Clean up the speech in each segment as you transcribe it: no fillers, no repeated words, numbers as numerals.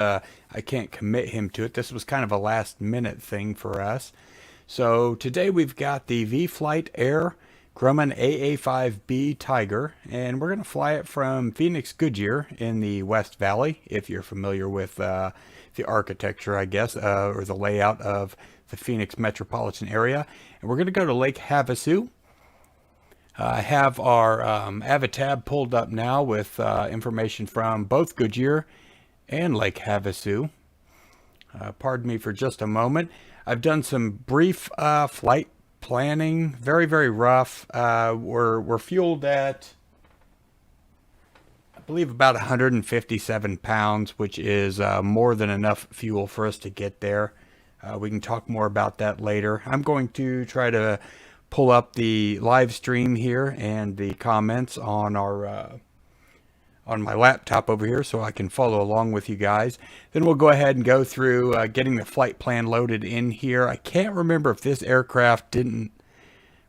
I can't commit him to it. This was kind of a last minute thing for us. So today we've got the Vflyteair Grumman AA5B Tiger, and we're going to fly it from Phoenix Goodyear in the West Valley, if you're familiar with the architecture, I guess, or the layout of the Phoenix metropolitan area. And we're going to go to Lake Havasu. I have our Avitab pulled up now with information from both Goodyear and Lake Havasu. Pardon me for just a moment. I've done some brief flight planning, very, very rough. We're fueled at, I believe, about 157 pounds, which is more than enough fuel for us to get there. We can talk more about that later. I'm going to try to pull up the live stream here and the comments on our on my laptop over here so I can follow along with you guys. Then we'll go ahead and go through getting the flight plan loaded in here. I can't remember if this aircraft didn't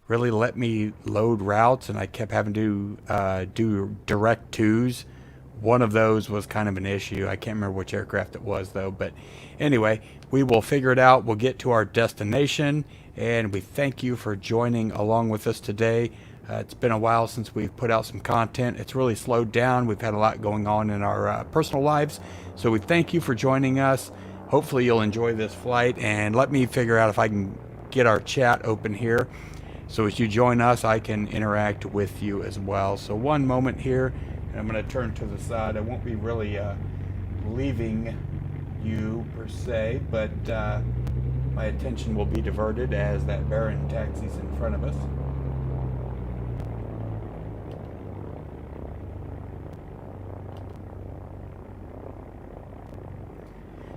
really let me load routes and I kept having to do direct twos. One of those was kind of an issue. I can't remember which aircraft it was though, but anyway, we will figure it out. We'll get to our destination, and we thank you for joining along with us today. It's been a while since we've put out some content. It's really slowed down. We've had a lot going on in our personal lives. So we thank you for joining us. Hopefully you'll enjoy this flight, and let me figure out if I can get our chat open here. So as you join us, I can interact with you as well. So one moment here, and I'm going to turn to the side. I won't be really leaving you per se, but my attention will be diverted as that Baron taxis in front of us.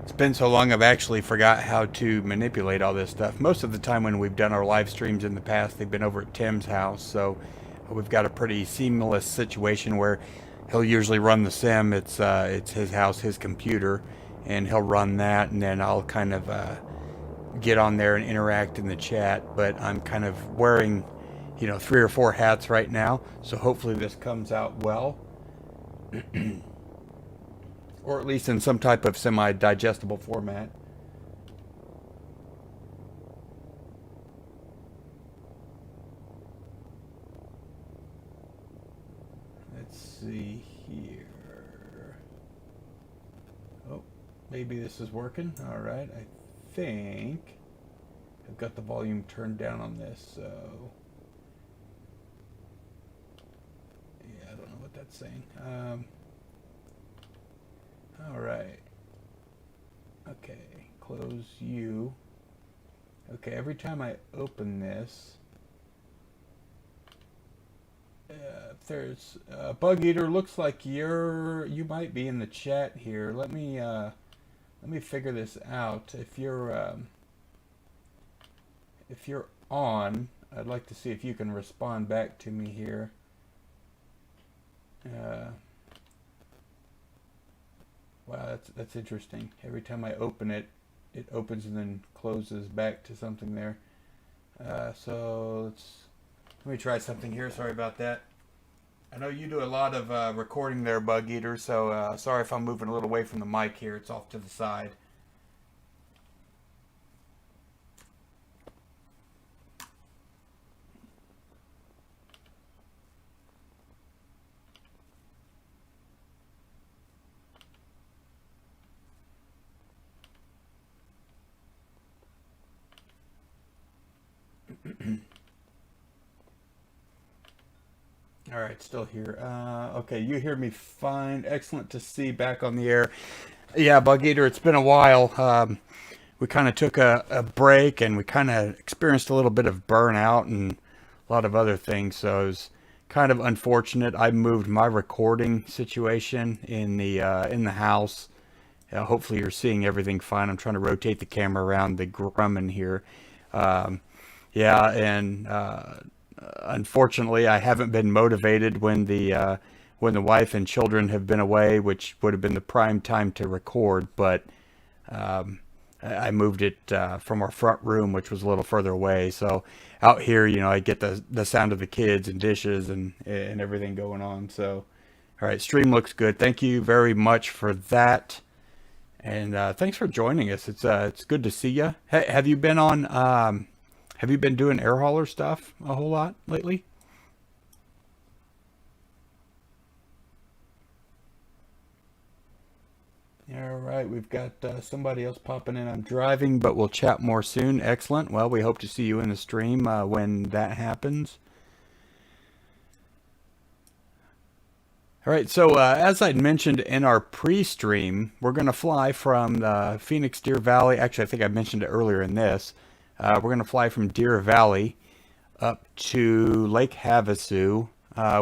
It's been so long I've actually forgot how to manipulate all this stuff. Most of the time when we've done our live streams in the past, they've been over at Tim's house, so we've got a pretty seamless situation where he'll usually run the sim. It's his house, his computer, and he'll run that, and then I'll kind of get on there and interact in the chat. But I'm kind of wearing, 3 or 4 hats right now, so hopefully this comes out well. Or at least in some type of semi-digestible format. Let's see here. Oh, maybe this is working. All right, I think I've got the volume turned down on this, so yeah, I don't know what that's saying. All right. Okay, close you. Okay, every time I open this, if there's Bug Eater, looks like you might be in the chat here. Let me figure this out. If you're on, I'd like to see if you can respond back to me here. Wow, that's interesting. Every time I open it, it opens and then closes back to something there. So let me try something here. Sorry about that. I know you do a lot of recording there, Bug Eater, so sorry if I'm moving a little away from the mic here. It's off to the side. All right, still here. Okay, you hear me fine. Excellent to see back on the air. Yeah, Bug Eater, it's been a while. We kind of took a break, and we kind of experienced a little bit of burnout and a lot of other things. So it was kind of unfortunate. I moved my recording situation in the house. Hopefully you're seeing everything fine. I'm trying to rotate the camera around the Grumman here. Yeah, and unfortunately, I haven't been motivated when the wife and children have been away, which would have been the prime time to record. But I moved it from our front room, which was a little further away. So out here, I get the sound of the kids and dishes and everything going on. So, all right, stream looks good. Thank you very much for that. And thanks for joining us. It's good to see you. Have you been on? Have you been doing air hauler stuff a whole lot lately? All right, we've got somebody else popping in. I'm driving, but we'll chat more soon. Excellent. Well, we hope to see you in the stream when that happens. All right, so as I'd mentioned in our pre-stream, we're going to fly from the Phoenix Deer Valley. Actually, I think I mentioned it earlier in this. We're going to fly from Deer Valley up to Lake Havasu,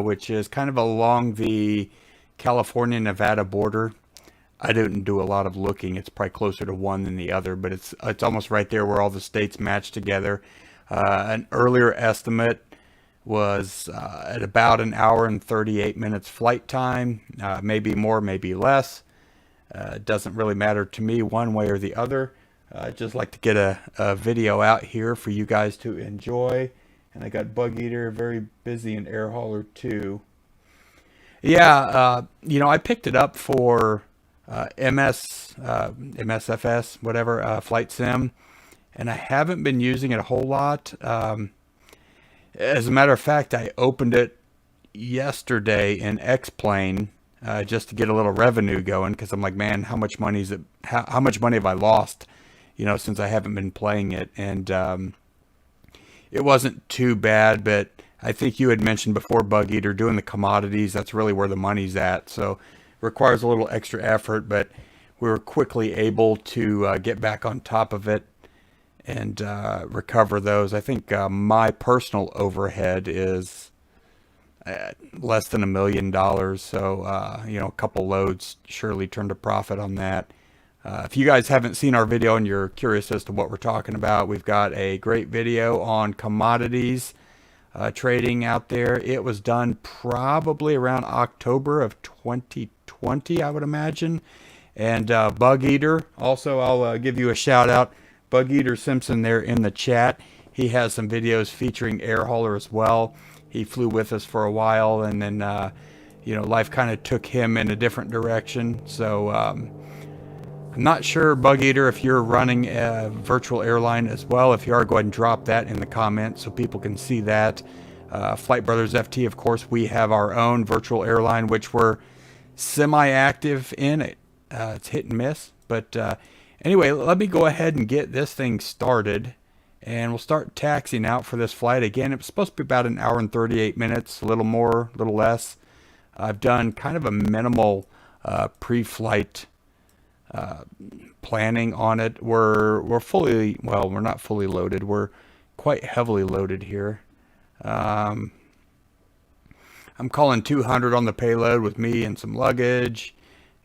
which is kind of along the California-Nevada border. I didn't do a lot of looking. It's probably closer to one than the other, but it's almost right there where all the states match together. An earlier estimate was at about an hour and 38 minutes flight time, maybe more, maybe less. It doesn't really matter to me one way or the other. I'd just like to get a video out here for you guys to enjoy. And I got Bug Eater, very busy in air hauler too. Yeah, I picked it up for MSFS, whatever, Flight Sim, and I haven't been using it a whole lot. As a matter of fact, I opened it yesterday in X-Plane just to get a little revenue going, because I'm like, man, how much money is it? How much money have I lost? Since I haven't been playing it, and it wasn't too bad. But I think you had mentioned before, Bug Eater, doing the commodities. That's really where the money's at. So requires a little extra effort, but we were quickly able to get back on top of it and recover those. I think my personal overhead is less than $1 million. So, a couple loads surely turned a profit on that. If you guys haven't seen our video and you're curious as to what we're talking about, we've got a great video on commodities trading out there. It was done probably around October of 2020, I would imagine. And Bug Eater, also, I'll give you a shout out. Bug Eater Simpson there in the chat. He has some videos featuring air hauler as well. He flew with us for a while, and then life kind of took him in a different direction. So I'm not sure, Bug Eater, if you're running a virtual airline as well. If you are, go ahead and drop that in the comments so people can see that. Flight Brothers FT, of course, we have our own virtual airline, which we're semi-active in. It's hit and miss, but anyway, let me go ahead and get this thing started, and we'll start taxiing out for this flight. Again, it was supposed to be about an hour and 38 minutes, a little more, a little less. I've done kind of a minimal pre-flight planning on it. We're fully, well, we're not fully loaded. We're quite heavily loaded here. I'm calling 200 on the payload with me and some luggage,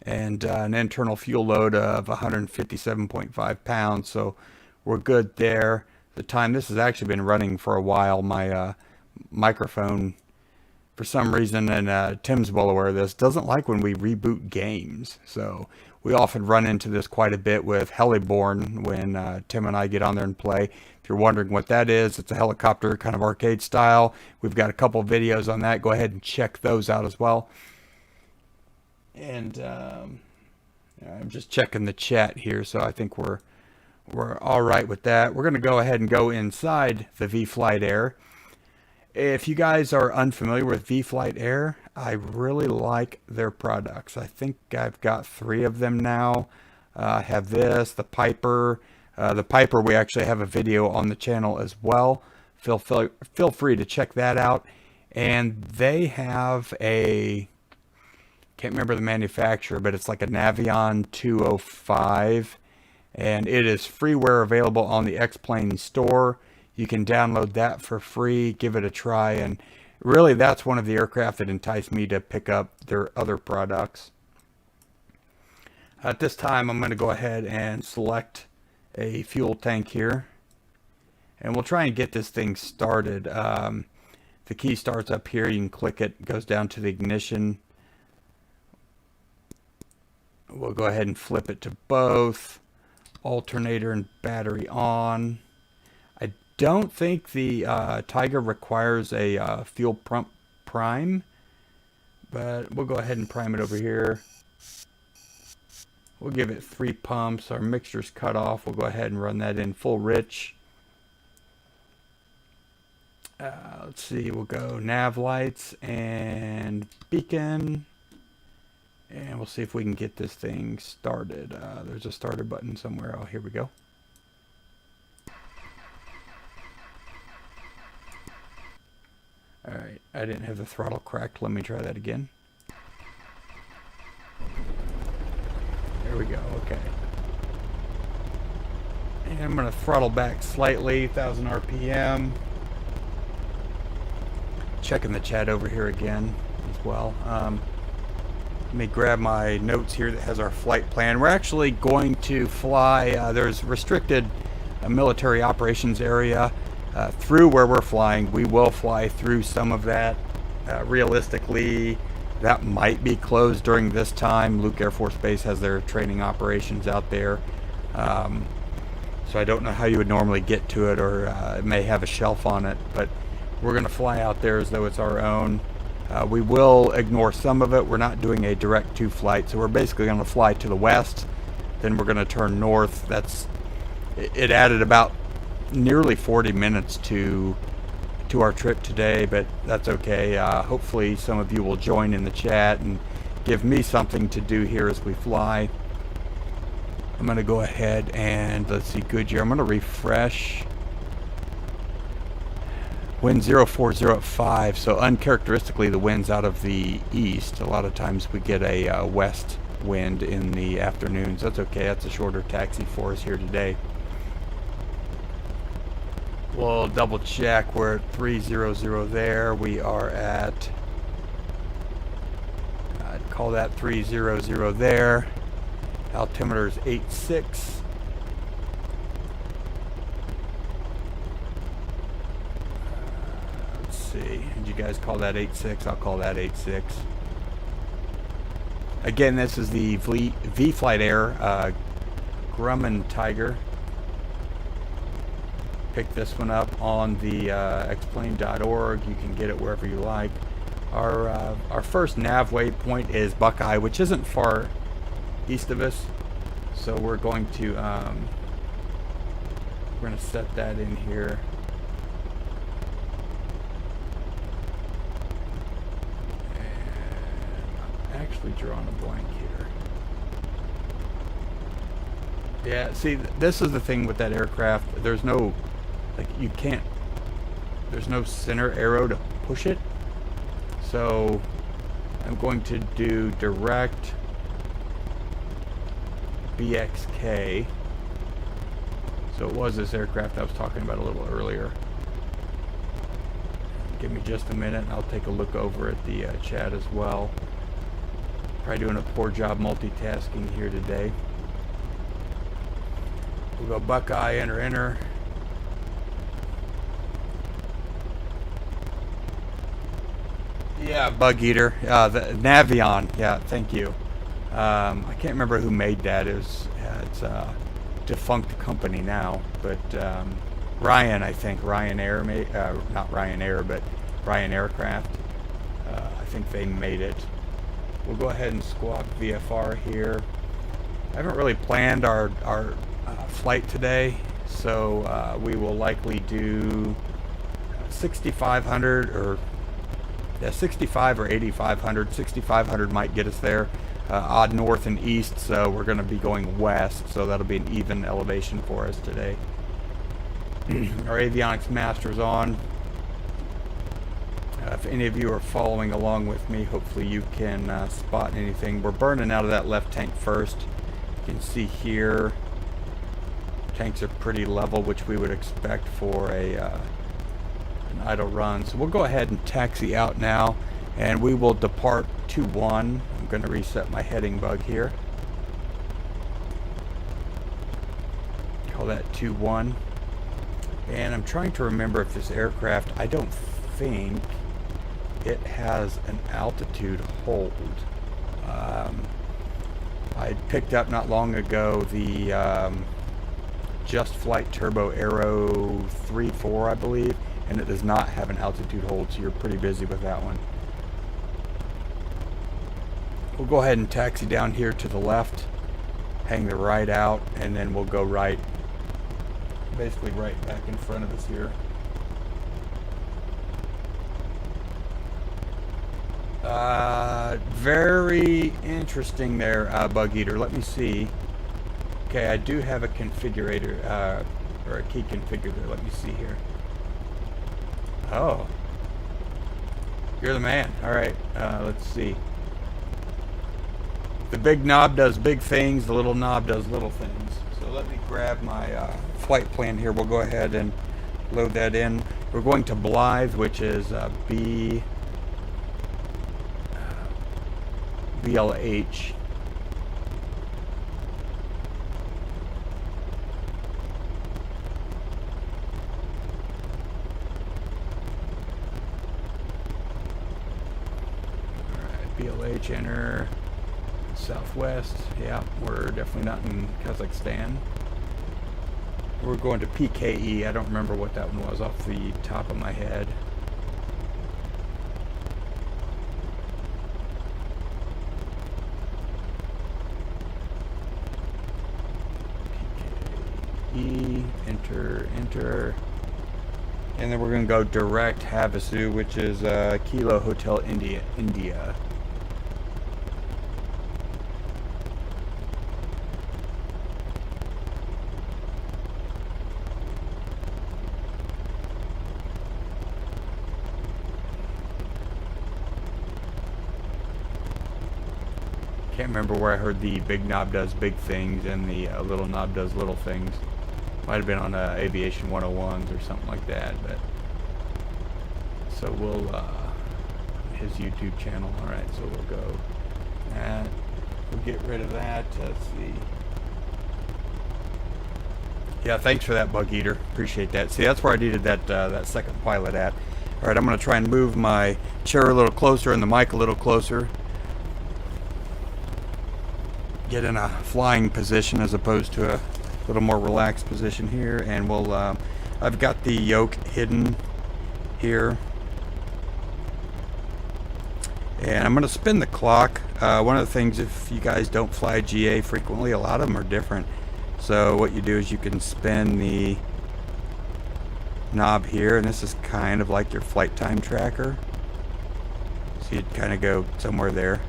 and an internal fuel load of 157.5 pounds. So we're good there. The time, this has actually been running for a while. My microphone, for some reason, and Tim's well aware of this, doesn't like when we reboot games. So we often run into this quite a bit with Heliborn when Tim and I get on there and play. If you're wondering what that is, it's a helicopter, kind of arcade style. We've got a couple of videos on that. Go ahead and check those out as well. And I'm just checking the chat here, so I think we're all right with that. We're going to go ahead and go inside the Vflyteair. If you guys are unfamiliar with Vflyteair, I really like their products. I think I've got 3 of them now. I have this, the Piper. The Piper, we actually have a video on the channel as well. Feel free to check that out. And they have a, can't remember the manufacturer, but it's like a Navion 205. And it is freeware available on the X-Plane store. You can download that for free, give it a try, and really that's one of the aircraft that enticed me to pick up their other products. At this time, I'm going to go ahead and select a fuel tank here, and we'll try and get this thing started. The key starts up here. You can click it, goes down to the ignition. We'll go ahead and flip it to both. Alternator and battery on. I don't think the Tiger requires a fuel pump prime, but we'll go ahead and prime it over here. We'll give it 3 pumps. Our mixture's cut off. We'll go ahead and run that in full rich. Let's see, we'll go nav lights and beacon. And we'll see if we can get this thing started. There's a starter button somewhere. Oh, here we go. Alright, I didn't have the throttle cracked. Let me try that again. There we go, okay. And I'm going to throttle back slightly, 1000 RPM. Checking the chat over here again as well. Let me grab my notes here that has our flight plan. We're actually going to fly, there's restricted military operations area through where we're flying. We will fly through some of that. Realistically, that might be closed during this time. Luke Air Force Base has their training operations out there. So I don't know how you would normally get to it, or it may have a shelf on it, but we're going to fly out there as though it's our own. We will ignore some of it. We're not doing a direct to flight, so we're basically going to fly to the west, then we're going to turn north. It added about nearly 40 minutes to our trip today, but that's okay. Hopefully some of you will join in the chat and give me something to do here as we fly. I'm going to go ahead and let's see, Goodyear. I'm going to refresh. Wind 040 at 5, so uncharacteristically the wind's out of the east. A lot of times we get a west wind in the afternoons. That's okay, that's a shorter taxi for us here today. We'll double check. We're at 300 there. We are at, I'd call that 300 there. Altimeter is 86. Did you guys call that 86? I'll call that 86. Again, this is the Vflyteair Grumman Tiger. Pick this one up on the xplane.org. You can get it wherever you like. Our first nav waypoint is Buckeye, which isn't far east of us. So we're going to set that in here. Actually drawing a blank here. Yeah, see, this is the thing with that aircraft. There's no, like, there's no center arrow to push it. So I'm going to do direct BXK. So it was this aircraft I was talking about a little earlier. Give me just a minute and I'll take a look over at the chat as well. Probably doing a poor job multitasking here today. We'll go Buckeye, enter. Yeah, Bug Eater. The Navion. Yeah, thank you. I can't remember who made that. It's a defunct company now, but Ryan, I think. Ryan Air made, not Ryan Air, but Ryan Aircraft. I think they made it. We'll go ahead and squawk VFR here. I haven't really planned our flight today, so we will likely do 6,500 or 65 or 8,500. 6,500 might get us there. Odd north and east, so we're going to be going west, so that'll be an even elevation for us today. Our avionics master's on. If any of you are following along with me, hopefully you can spot anything. We're burning out of that left tank first. You can see here, tanks are pretty level, which we would expect for an idle run. So we'll go ahead and taxi out now, and we will depart 2-1. I'm going to reset my heading bug here. Call that 2-1. And I'm trying to remember if this aircraft, I don't think it has an altitude hold. I picked up not long ago the Just Flight Turbo Aero 3-4, I believe, and it does not have an altitude hold, so you're pretty busy with that one. We'll go ahead and taxi down here to the left. hang the right out, and then we'll go right, basically right back in front of us here. Very interesting there, Bug Eater. Let me see. Okay, I do have a configurator, or a key configurator. Let me see here. Oh. You're the man. Alright, let's see. The big knob does big things, the little knob does little things. So let me grab my flight plan here. We'll go ahead and load that in. We're going to Blythe, which is BLH. BLH, enter Southwest. Yeah, we're definitely not in Kazakhstan. We're going to PKE. I don't remember what that one was off the top of my head. PKE, enter. And then we're going to go direct Havasu, which is Kilo Hotel India. Can't remember where I heard the big knob does big things and the little knob does little things. Might have been on Aviation 101s or something like that. But so we'll his YouTube channel. All right, so we'll go that. We'll get rid of that. Let's see. Yeah, thanks for that, Bug Eater. Appreciate that. See, that's where I needed that that second pilot at. All right, I'm going to try and move my chair a little closer and the mic a little closer. Get in a flying position as opposed to a little more relaxed position here, and we'll I've got the yoke hidden here, and I'm going to spin the clock. One of the things, if you guys don't fly GA frequently, a lot of them are different. So what you do is you can spin the knob here, and this is kind of like your flight time tracker, so you'd kind of go somewhere there.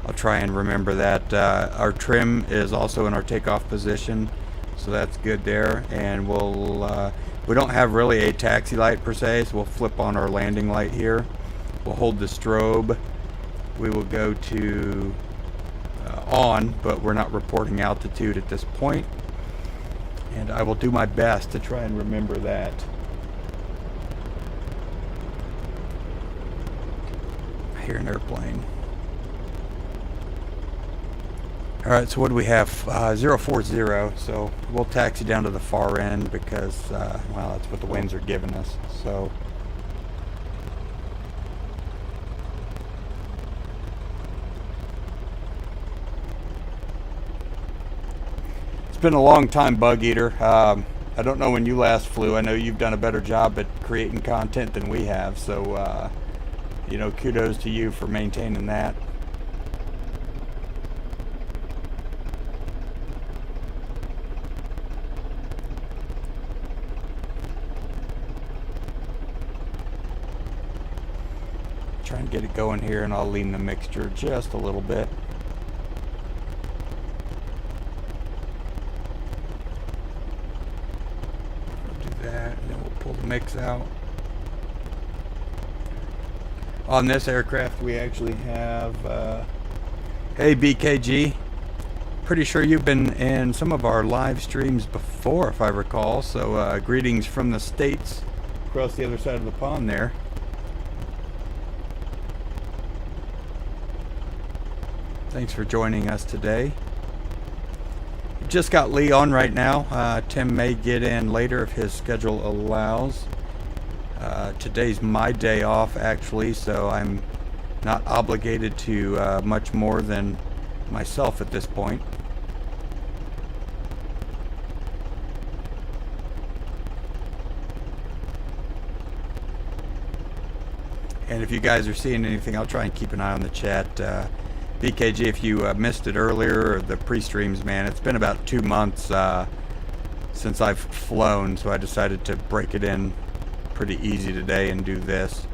I'll try and remember that. Our trim is also in our takeoff position, so that's good there. And we'll we don't have really a taxi light per se, so we'll flip on our landing light here. We'll hold the strobe. We will go to on, but we're not reporting altitude at this point. And I will do my best to try and remember that. I hear an airplane. Alright, so what do we have? 040, so we'll taxi down to the far end because, well, that's what the winds are giving us. So, it's been a long time, Bug Eater. I don't know when you last flew. I know you've done a better job at creating content than we have, so, you know, kudos to you for maintaining that. Try and get it going here, and I'll lean the mixture just a little bit. We'll do that, and then we'll pull the mix out. On this aircraft, we actually have, hey BKG, pretty sure you've been in some of our live streams before, if I recall, so greetings from the States across the other side of the pond there. Thanks for joining us today. Just got Lee on right now. Tim may get in later if his schedule allows. Today's my day off, actually, so I'm not obligated to much more than myself at this point. And if you guys are seeing anything, I'll try and keep an eye on the chat. PKG, if you missed it earlier, or the pre-streams, man, it's been about 2 months since I've flown, so I decided to break it in pretty easy today and do this.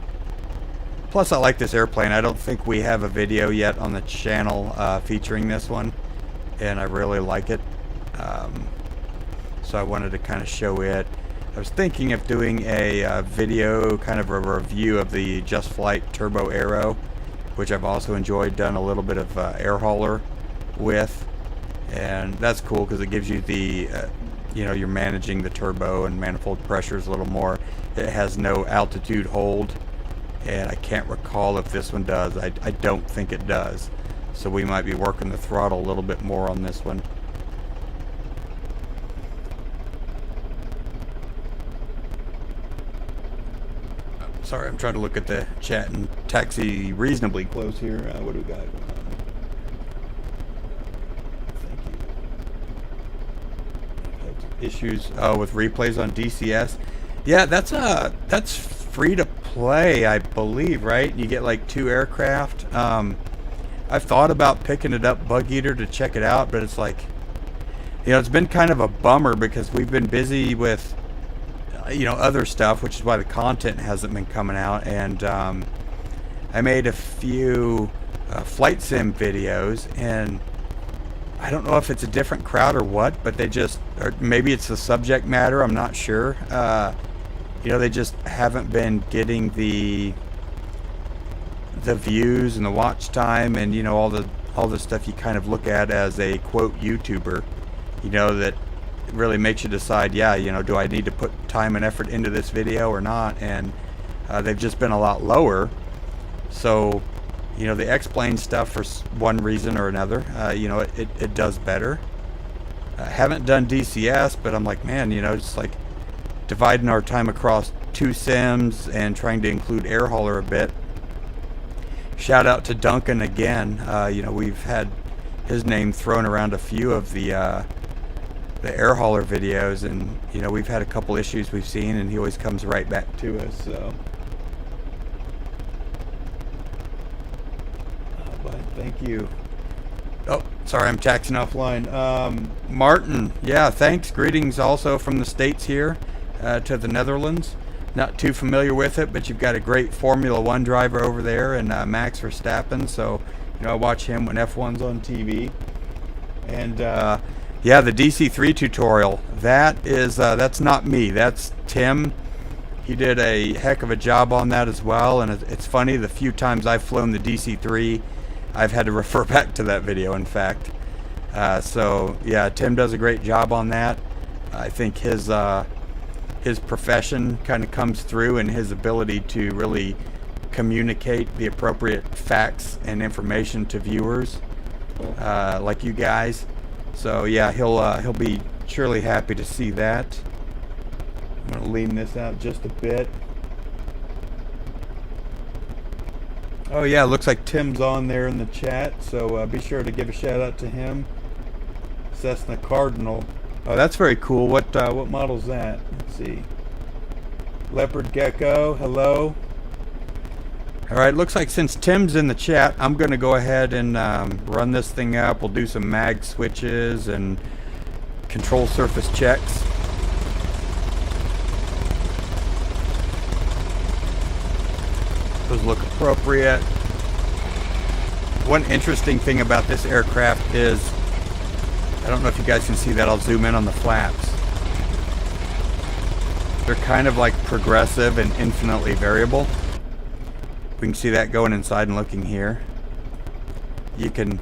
Plus, I like this airplane. I don't think we have a video yet on the channel featuring this one, and I really like it. So I wanted to kind of show it. I was thinking of doing a video, kind of a review of the Just Flight Turbo Aero, which I've also enjoyed, done a little bit of air hauler with, and that's cool because it gives you the, you know, you're managing the turbo and manifold pressures a little more. It has no altitude hold, and I can't recall if this one does. I don't think it does, so we might be working the throttle a little bit more on this one. Sorry, I'm trying to look at the chat and taxi reasonably close here. What do we got? Thank you. Issues with replays on DCS. Yeah, that's free to play, I believe, right? You get like 2 aircraft. I've thought about picking it up, Bug Eater, to check it out, but it's like, you know, it's been kind of a bummer because we've been busy with, you know, other stuff, which is why the content hasn't been coming out. And I made a few flight sim videos, and I don't know if it's a different crowd or what, but they just, or maybe it's the subject matter, I'm not sure. You know, they just haven't been getting the views and the watch time, and you know, all the stuff you kind of look at as a quote YouTuber, you know, that really makes you decide, yeah, you know, do I need to put time and effort into this video or not? And they've just been a lot lower. So, you know, the X-Plane stuff, for one reason or another, you know, it does better. I haven't done DCS, but I'm like, man, you know, just like dividing our time across 2 sims and trying to include air hauler a bit. Shout out to Duncan again. You know, we've had his name thrown around a few of the air hauler videos, and you know, we've had a couple issues we've seen, and he always comes right back to us. So but thank you. Oh, sorry, I'm taxing offline. Martin, yeah, thanks. Greetings also from the States here to the Netherlands. Not too familiar with it, but you've got a great Formula 1 driver over there, and Max Verstappen, so you know, I watch him when F1's on TV. And yeah, the DC-3 tutorial, that is that's not me, that's Tim. He did a heck of a job on that as well, and it's funny, the few times I've flown the DC-3, I've had to refer back to that video, in fact. So yeah, Tim does a great job on that. I think his profession kind of comes through, and his ability to really communicate the appropriate facts and information to viewers like you guys. So yeah, he'll be surely happy to see that. I'm gonna lean this out just a bit. Oh yeah, looks like Tim's on there in the chat, so be sure to give a shout out to him. Cessna Cardinal. Oh, that's very cool. What model's that? Let's see. Leopard Gecko. Hello. All right, looks like since Tim's in the chat, I'm going to go ahead and run this thing up. We'll do some mag switches and control surface checks. Those look appropriate. One interesting thing about this aircraft is, I don't know if you guys can see that, I'll zoom in on the flaps. They're kind of like progressive and infinitely variable. We can see that going inside and looking here. You can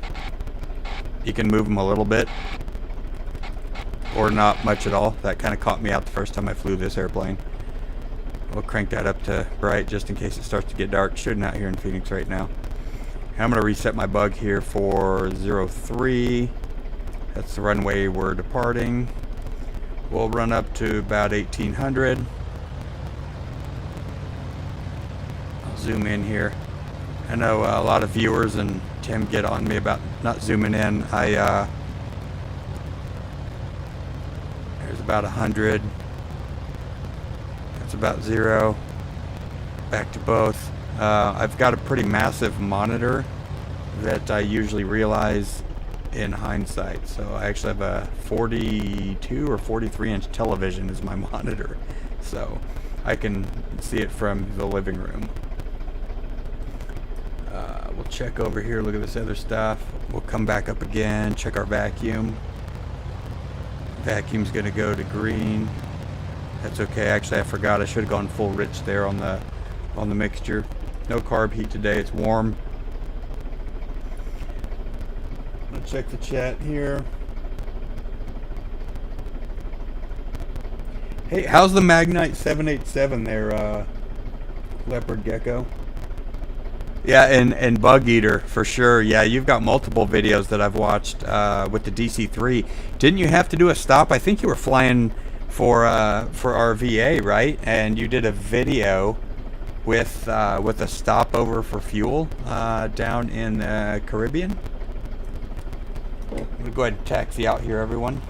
move them a little bit, or not much at all. That kind of caught me out the first time I flew this airplane. We'll crank that up to bright just in case it starts to get dark. Shooting out here in Phoenix right now. And I'm going to reset my bug here for 03. That's the runway we're departing. We'll run up to about 1800. Zoom in here. I know a lot of viewers and Tim get on me about not zooming in. There's about 100. That's about 0. Back to both. I've got a pretty massive monitor that I usually realize in hindsight. So I actually have a 42 or 43 inch television as my monitor, so I can see it from the living room. We'll check over here, look at this other stuff. We'll come back up again, check our vacuum. Vacuum's gonna go to green. That's okay. Actually, I forgot. I should have gone full rich there on the mixture. No carb heat today. It's warm. I'm gonna check the chat here. Hey, how's the Magnite 787 there, Leopard Gecko? Yeah, and Bug Eater for sure. Yeah, you've got multiple videos that I've watched with the DC-3. Didn't you have to do a stop? I think you were flying for our VA, right? And you did a video with a stopover for fuel down in the Caribbean. I'm gonna go ahead and taxi out here, everyone.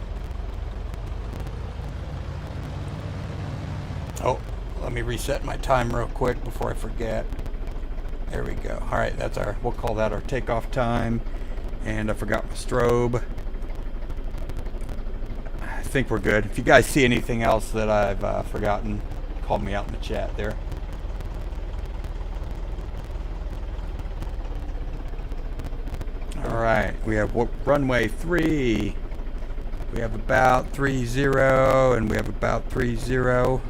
Oh, let me reset my time real quick before I forget. There we go. All right, that's we'll call that our takeoff time. And I forgot my strobe. I think we're good. If you guys see anything else that I've forgotten, call me out in the chat there. All right, we have runway 3. We have about 30, and we have about 30.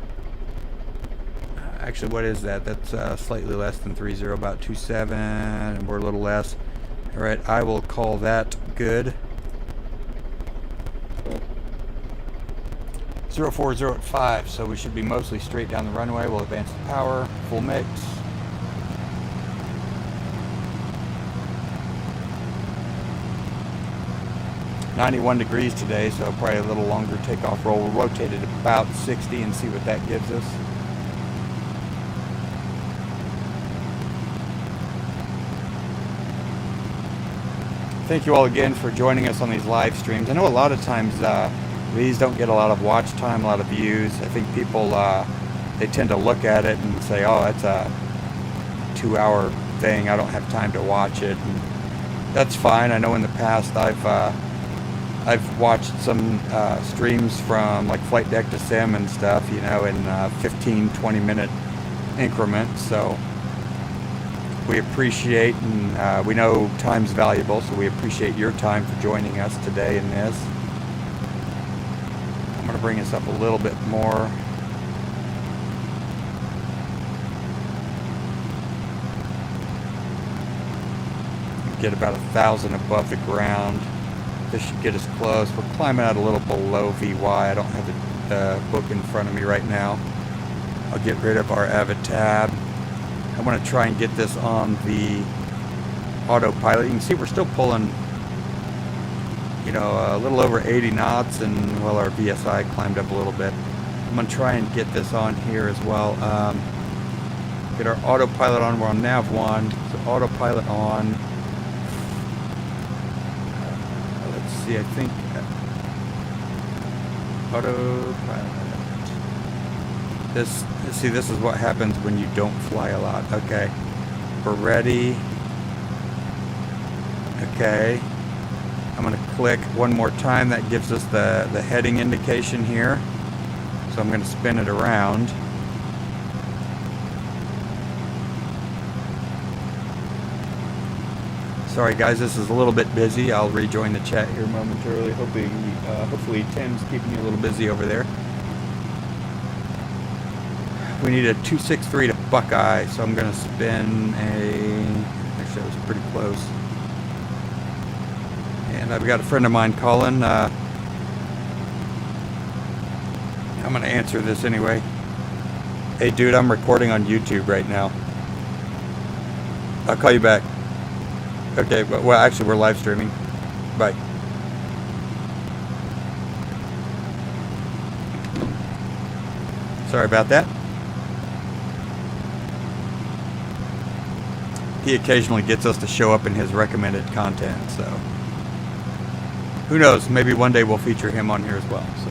Actually, what is that? That's slightly less than 30, about 27, and we're a little less. All right, I will call that good. 040 at 5, so we should be mostly straight down the runway. We'll advance the power, full mix. .91 degrees today, so probably a little longer takeoff roll. We'll rotate it about 60 and see what that gives us. Thank you all again for joining us on these live streams. I know a lot of times these don't get a lot of watch time, a lot of views. I think people, they tend to look at it and say, oh, that's a 2-hour thing. I don't have time to watch it. And that's fine. I know in the past I've watched some streams from like Flight Deck to Sim and stuff, you know, in 15-20 minute increments. So we appreciate, and we know time's valuable, so we appreciate your time for joining us today in this. I'm going to bring us up a little bit more. Get about 1,000 above the ground. This should get us close. We're climbing out a little below VY. I don't have the book in front of me right now. I'll get rid of our Avid tab. I want to try and get this on the autopilot. You can see we're still pulling, you know, a little over 80 knots, and well, our VSI climbed up a little bit. I'm going to try and get this on here as well. Get our autopilot on. We're on nav 1. So autopilot on. Let's see, I think autopilot. See, this is what happens when you don't fly a lot. Okay, we're ready. Okay, I'm going to click one more time. That gives us the heading indication here. So I'm going to spin it around. Sorry guys, this is a little bit busy. I'll rejoin the chat here momentarily. Hopefully Tim's keeping you a little busy over there. We need a 263 to Buckeye, so I'm going to spin a... Actually, that was pretty close. And I've got a friend of mine calling. I'm going to answer this anyway. Hey, dude, I'm recording on YouTube right now. I'll call you back. Okay, well, actually, we're live streaming. Bye. Sorry about that. He occasionally gets us to show up in his recommended content, so who knows, maybe one day we'll feature him on here as well. So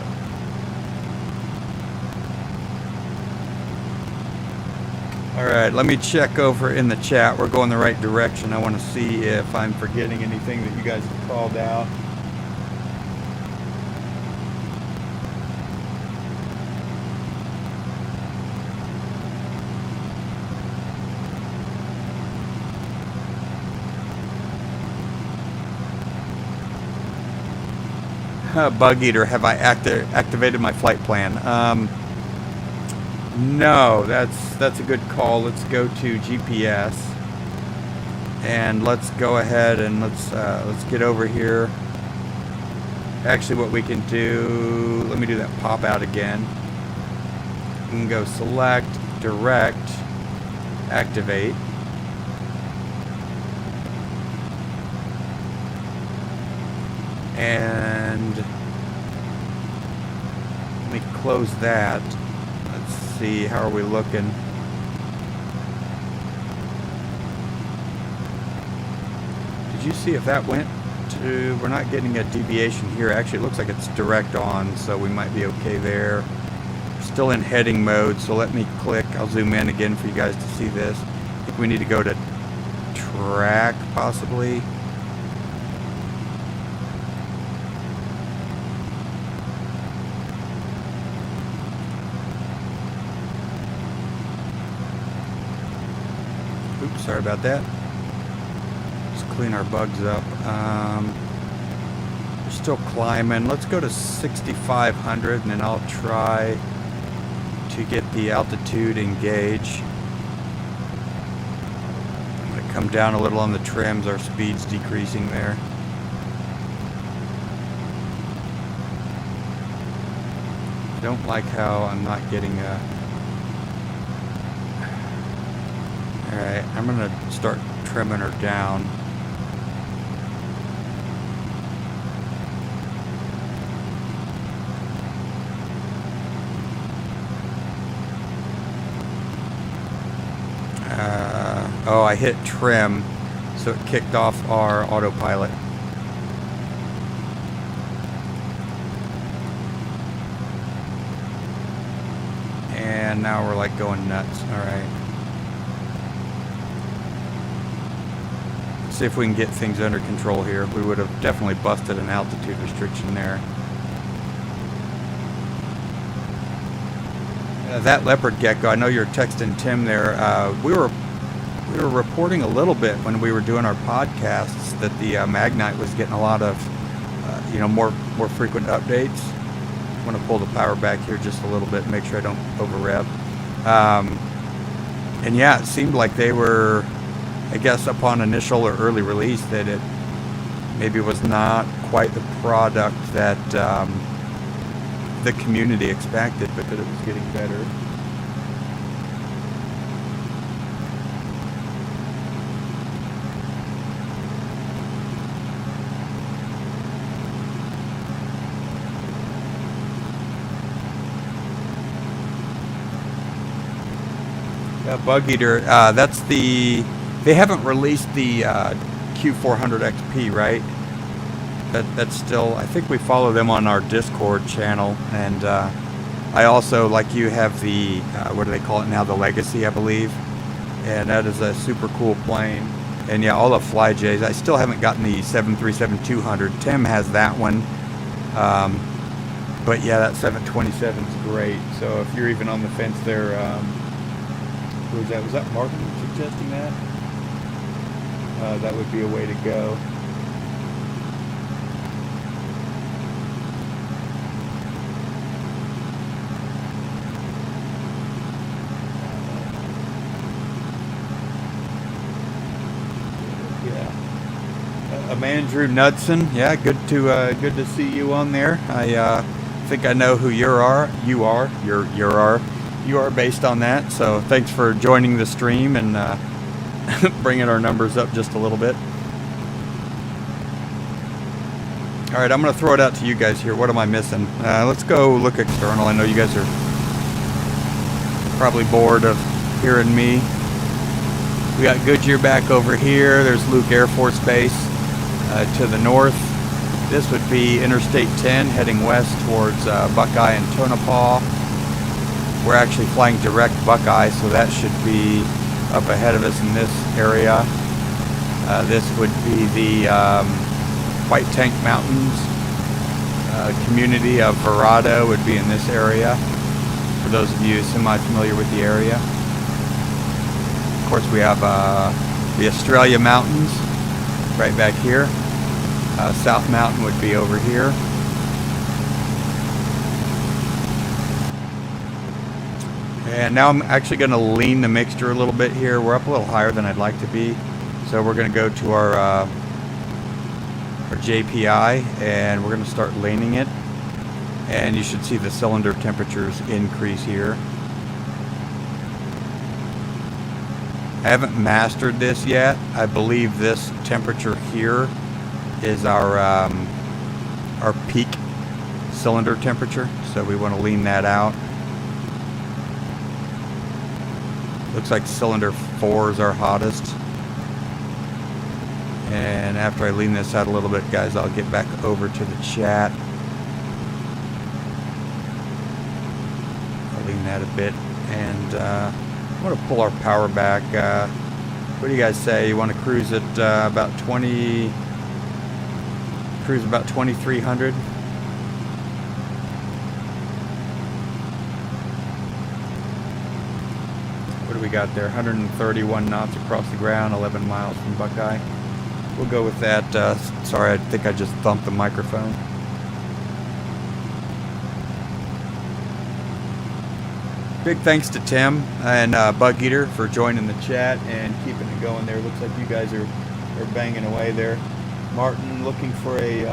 Alright, let me check over in the chat. We're going the right direction. I want to see if I'm forgetting anything that you guys have called out. Bug Eater, have I activated my flight plan? No, that's a good call. Let's go to GPS and let's go ahead and let's get over here. Actually, what we can do, let me do that pop out again. We can go select, direct, activate. And let me close that. Let's see, how are we looking? Did you see if that went to, we're not getting a deviation here. Actually, it looks like it's direct on, so we might be okay there. We're still in heading mode, so let me click. I'll zoom in again for you guys to see this. I think we need to go to track, possibly. Oops, sorry about that. Let's clean our bugs up. We're still climbing. Let's go to 6,500 and then I'll try to get the altitude engaged. I'm going to come down a little on the trims. Our speed's decreasing there. I don't like how I'm not getting a... Alright, I'm going to start trimming her down. Oh, I hit trim, so it kicked off our autopilot. And now we're like going nuts. Alright. See if we can get things under control here. We would have definitely busted an altitude restriction there. That leopard gecko, I know you're texting Tim there. We were reporting a little bit when we were doing our podcasts that the Magnite was getting a lot of more frequent updates. I'm going to pull the power back here just a little bit, make sure I don't over rev. And yeah, it seemed like they were, I guess upon initial or early release, that it maybe was not quite the product that the community expected, but that it was getting better. Bug Eater, that's the... They haven't released the Q400 XP, right? That's still... I think we follow them on our Discord channel, and I also, like you, have the... what do they call it now? The Legacy, I believe. And that is a super cool plane. And yeah, all the FlyJs. I still haven't gotten the 737-200. Tim has that one. But yeah, that 727 is great. So if you're even on the fence there... who was that? Was that Martin suggesting that? That would be a way to go. Yeah. Andrew Knudsen. Yeah, good to see you on there. I think I know who you are. You are based on that. So thanks for joining the stream and bringing our numbers up just a little bit. All right, I'm going to throw it out to you guys here. What am I missing? Let's go look external. I know you guys are probably bored of hearing me. We got Goodyear back over here. There's Luke Air Force Base to the north. This would be Interstate 10 heading west towards Buckeye and Tonopah. We're actually flying direct Buckeye, so that should be up ahead of us in this area. This would be the White Tank Mountains. Community of Verado would be in this area, for those of you semi-familiar with the area. Of course, we have the Australia Mountains right back here. South Mountain would be over here. And now I'm actually going to lean the mixture a little bit here. We're up a little higher than I'd like to be. So we're going to go to our JPI, and we're going to start leaning it. And you should see the cylinder temperatures increase here. I haven't mastered this yet. I believe this temperature here is our peak cylinder temperature, so we want to lean that out. Looks like cylinder 4 is our hottest. And after I lean this out a little bit, guys, I'll get back over to the chat. I'll lean that a bit, and I want to pull our power back. What do you guys say? You want to cruise at about 20? Cruise about 2,300. What do we got there? 131 knots across the ground, 11 miles from Buckeye. We'll go with that. Sorry, I think I just thumped the microphone. Big thanks to Tim and Bug Eater for joining the chat and keeping it going there. Looks like you guys are banging away there. Martin, looking for a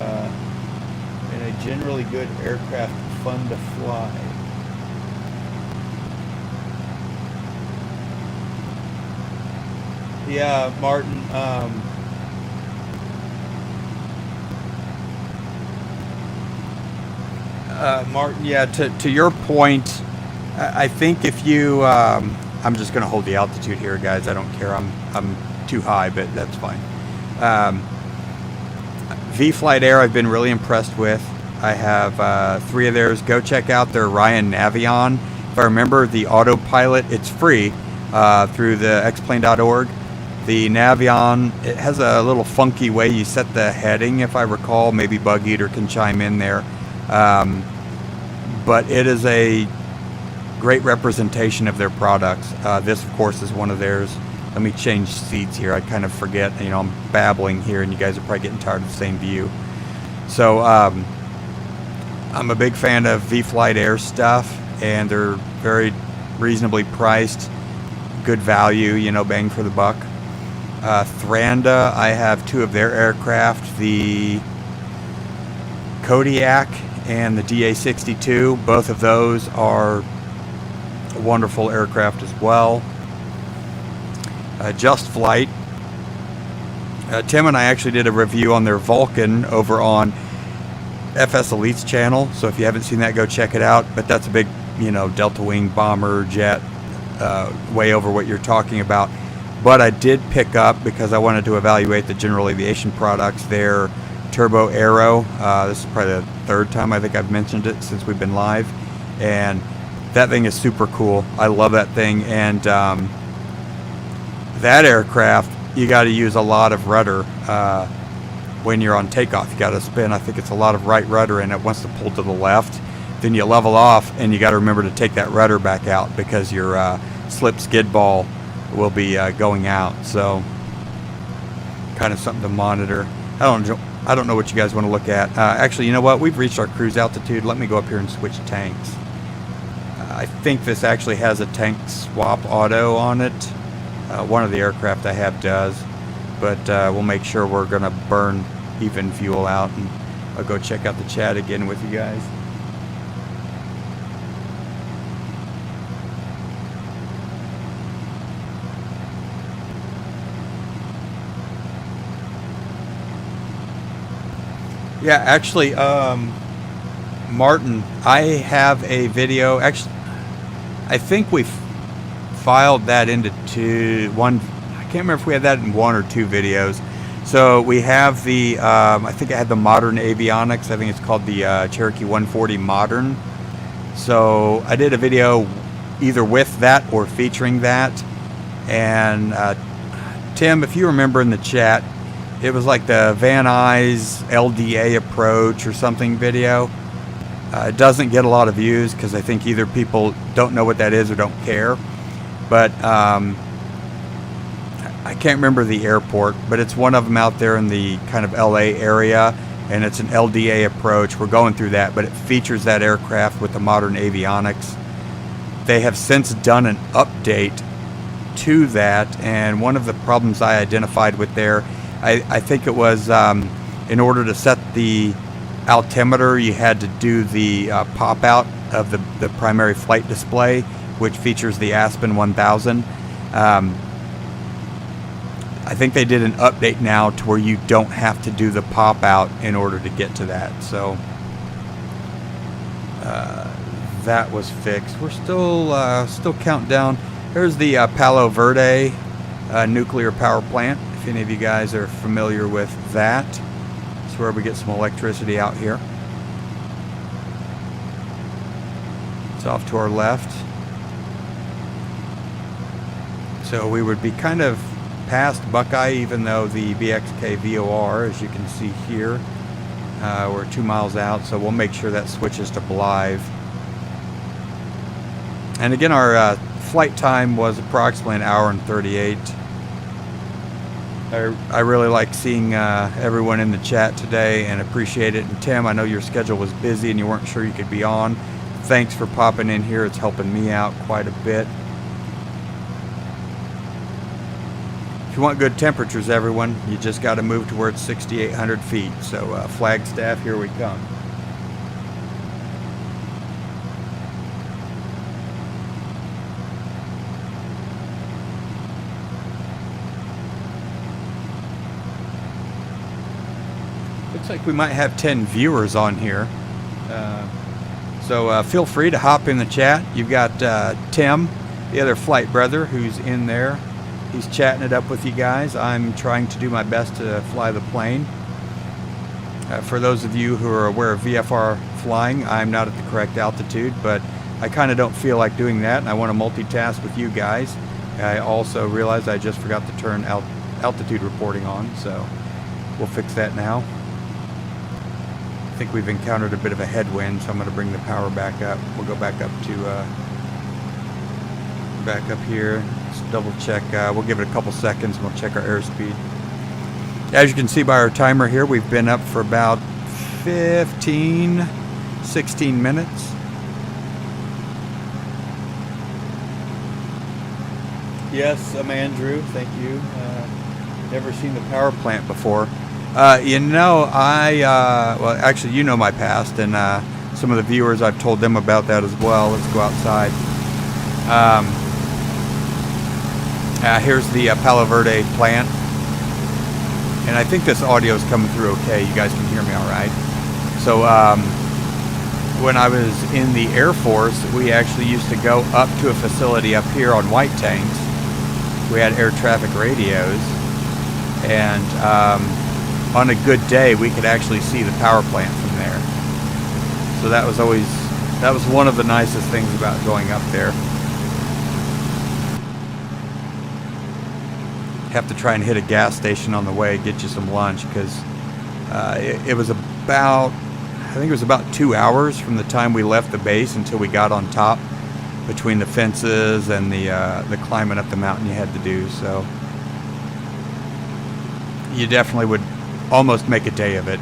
generally good aircraft, fun to fly. Yeah, Martin. Martin, yeah. To your point, I think if you, I'm just going to hold the altitude here, guys. I don't care. I'm too high, but that's fine. Vflyteair, I've been really impressed with. I have 3 of theirs. Go check out their Ryan Navion. If I remember, the autopilot, it's free through the xplane.org. The Navion, it has a little funky way you set the heading, if I recall. Maybe Bug Eater can chime in there. But it is a great representation of their products. This, of course, is one of theirs. Let me change seats here. I kind of forget, you know, I'm babbling here, and you guys are probably getting tired of the same view. So I'm a big fan of Vflyteair stuff, and they're very reasonably priced, good value, you know, bang for the buck. Thranda, I have 2 of their aircraft, the Kodiak and the DA-62. Both of those are wonderful aircraft as well. Just Flight. Tim and I actually did a review on their Vulcan over on FS Elite's channel, so if you haven't seen that, go check it out. But that's a big, you know, Delta Wing bomber jet, way over what you're talking about. But I did pick up, because I wanted to evaluate the general aviation products, their Turbo Aero. This is probably the 3rd time I think I've mentioned it since we've been live, and that thing is super cool. I love that thing, and that aircraft, you got to use a lot of rudder when you're on takeoff. You got to spin, I think it's a lot of right rudder, and it wants to pull to the left. Then you level off, and you got to remember to take that rudder back out, because your slip skid ball will be going out. So kind of something to monitor. I don't know what you guys want to look at. Actually, you know what? We've reached our cruise altitude. Let me go up here and switch tanks. I think this actually has a tank swap auto on it. One of the aircraft I have does, but we'll make sure we're going to burn even fuel out, and I'll go check out the chat again with you guys. Yeah, actually, Martin, I have a video. Actually, I think we've filed that into one. I can't remember if we had that in 1 or 2 videos. So we have the, I think I had the modern avionics. I think it's called the Cherokee 140 Modern. So I did a video either with that or featuring that. And Tim, if you remember in the chat, it was like the Van Nuys LDA approach or something video. It doesn't get a lot of views because I think either people don't know what that is or don't care. But I can't remember the airport, but it's one of them out there in the kind of LA area, and it's an LDA approach. We're going through that, but it features that aircraft with the modern avionics. They have since done an update to that, and one of the problems I identified with there, I think it was in order to set the altimeter, you had to do the pop out of the primary flight display, which features the Aspen 1000. I think they did an update now to where you don't have to do the pop out in order to get to that. So that was fixed. We're still counting down. There's the Palo Verde nuclear power plant. If any of you guys are familiar with that, it's where we get some electricity out here. It's off to our left. So we would be kind of past Buckeye, even though the BXK VOR, as you can see here, we're 2 miles out, so we'll make sure that switches to Blythe. And again, our flight time was approximately 1 hour and 38. I really like seeing everyone in the chat today and appreciate it. And Tim, I know your schedule was busy and you weren't sure you could be on. Thanks for popping in here. It's helping me out quite a bit. If you want good temperatures, everyone, you just got to move to where it's 6,800 feet. So Flagstaff, here we come. Looks like we might have 10 viewers on here. So feel free to hop in the chat. You've got Tim, the other flight brother, who's in there. He's chatting it up with you guys. I'm trying to do my best to fly the plane. For those of you who are aware of VFR flying, I'm not at the correct altitude, but I kind of don't feel like doing that, and I want to multitask with you guys. I also realized I just forgot to turn altitude reporting on, so we'll fix that now. I think we've encountered a bit of a headwind, so I'm going to bring the power back up. We'll go back up to back up here. Let's double check. We'll give it a couple seconds and we'll check our airspeed. As you can see by our timer here, we've been up for about 15, 16 minutes. Yes, I'm Andrew. Thank you. Never seen the power plant before. You know, well, actually, you know my past, and some of the viewers, I've told them about that as well. Let's go outside. Here's the Palo Verde plant, and I think this audio is coming through okay. You guys can hear me all right. So when I was in the Air Force, we actually used to go up to a facility up here on White Tanks. We had air traffic radios, and on a good day, we could actually see the power plant from there. So that was one of the nicest things about going up there. Have to try and hit a gas station on the way, get you some lunch, because it was about, I think it was about 2 hours from the time we left the base until we got on top, between the fences and the climbing up the mountain you had to do. So you definitely would almost make a day of it.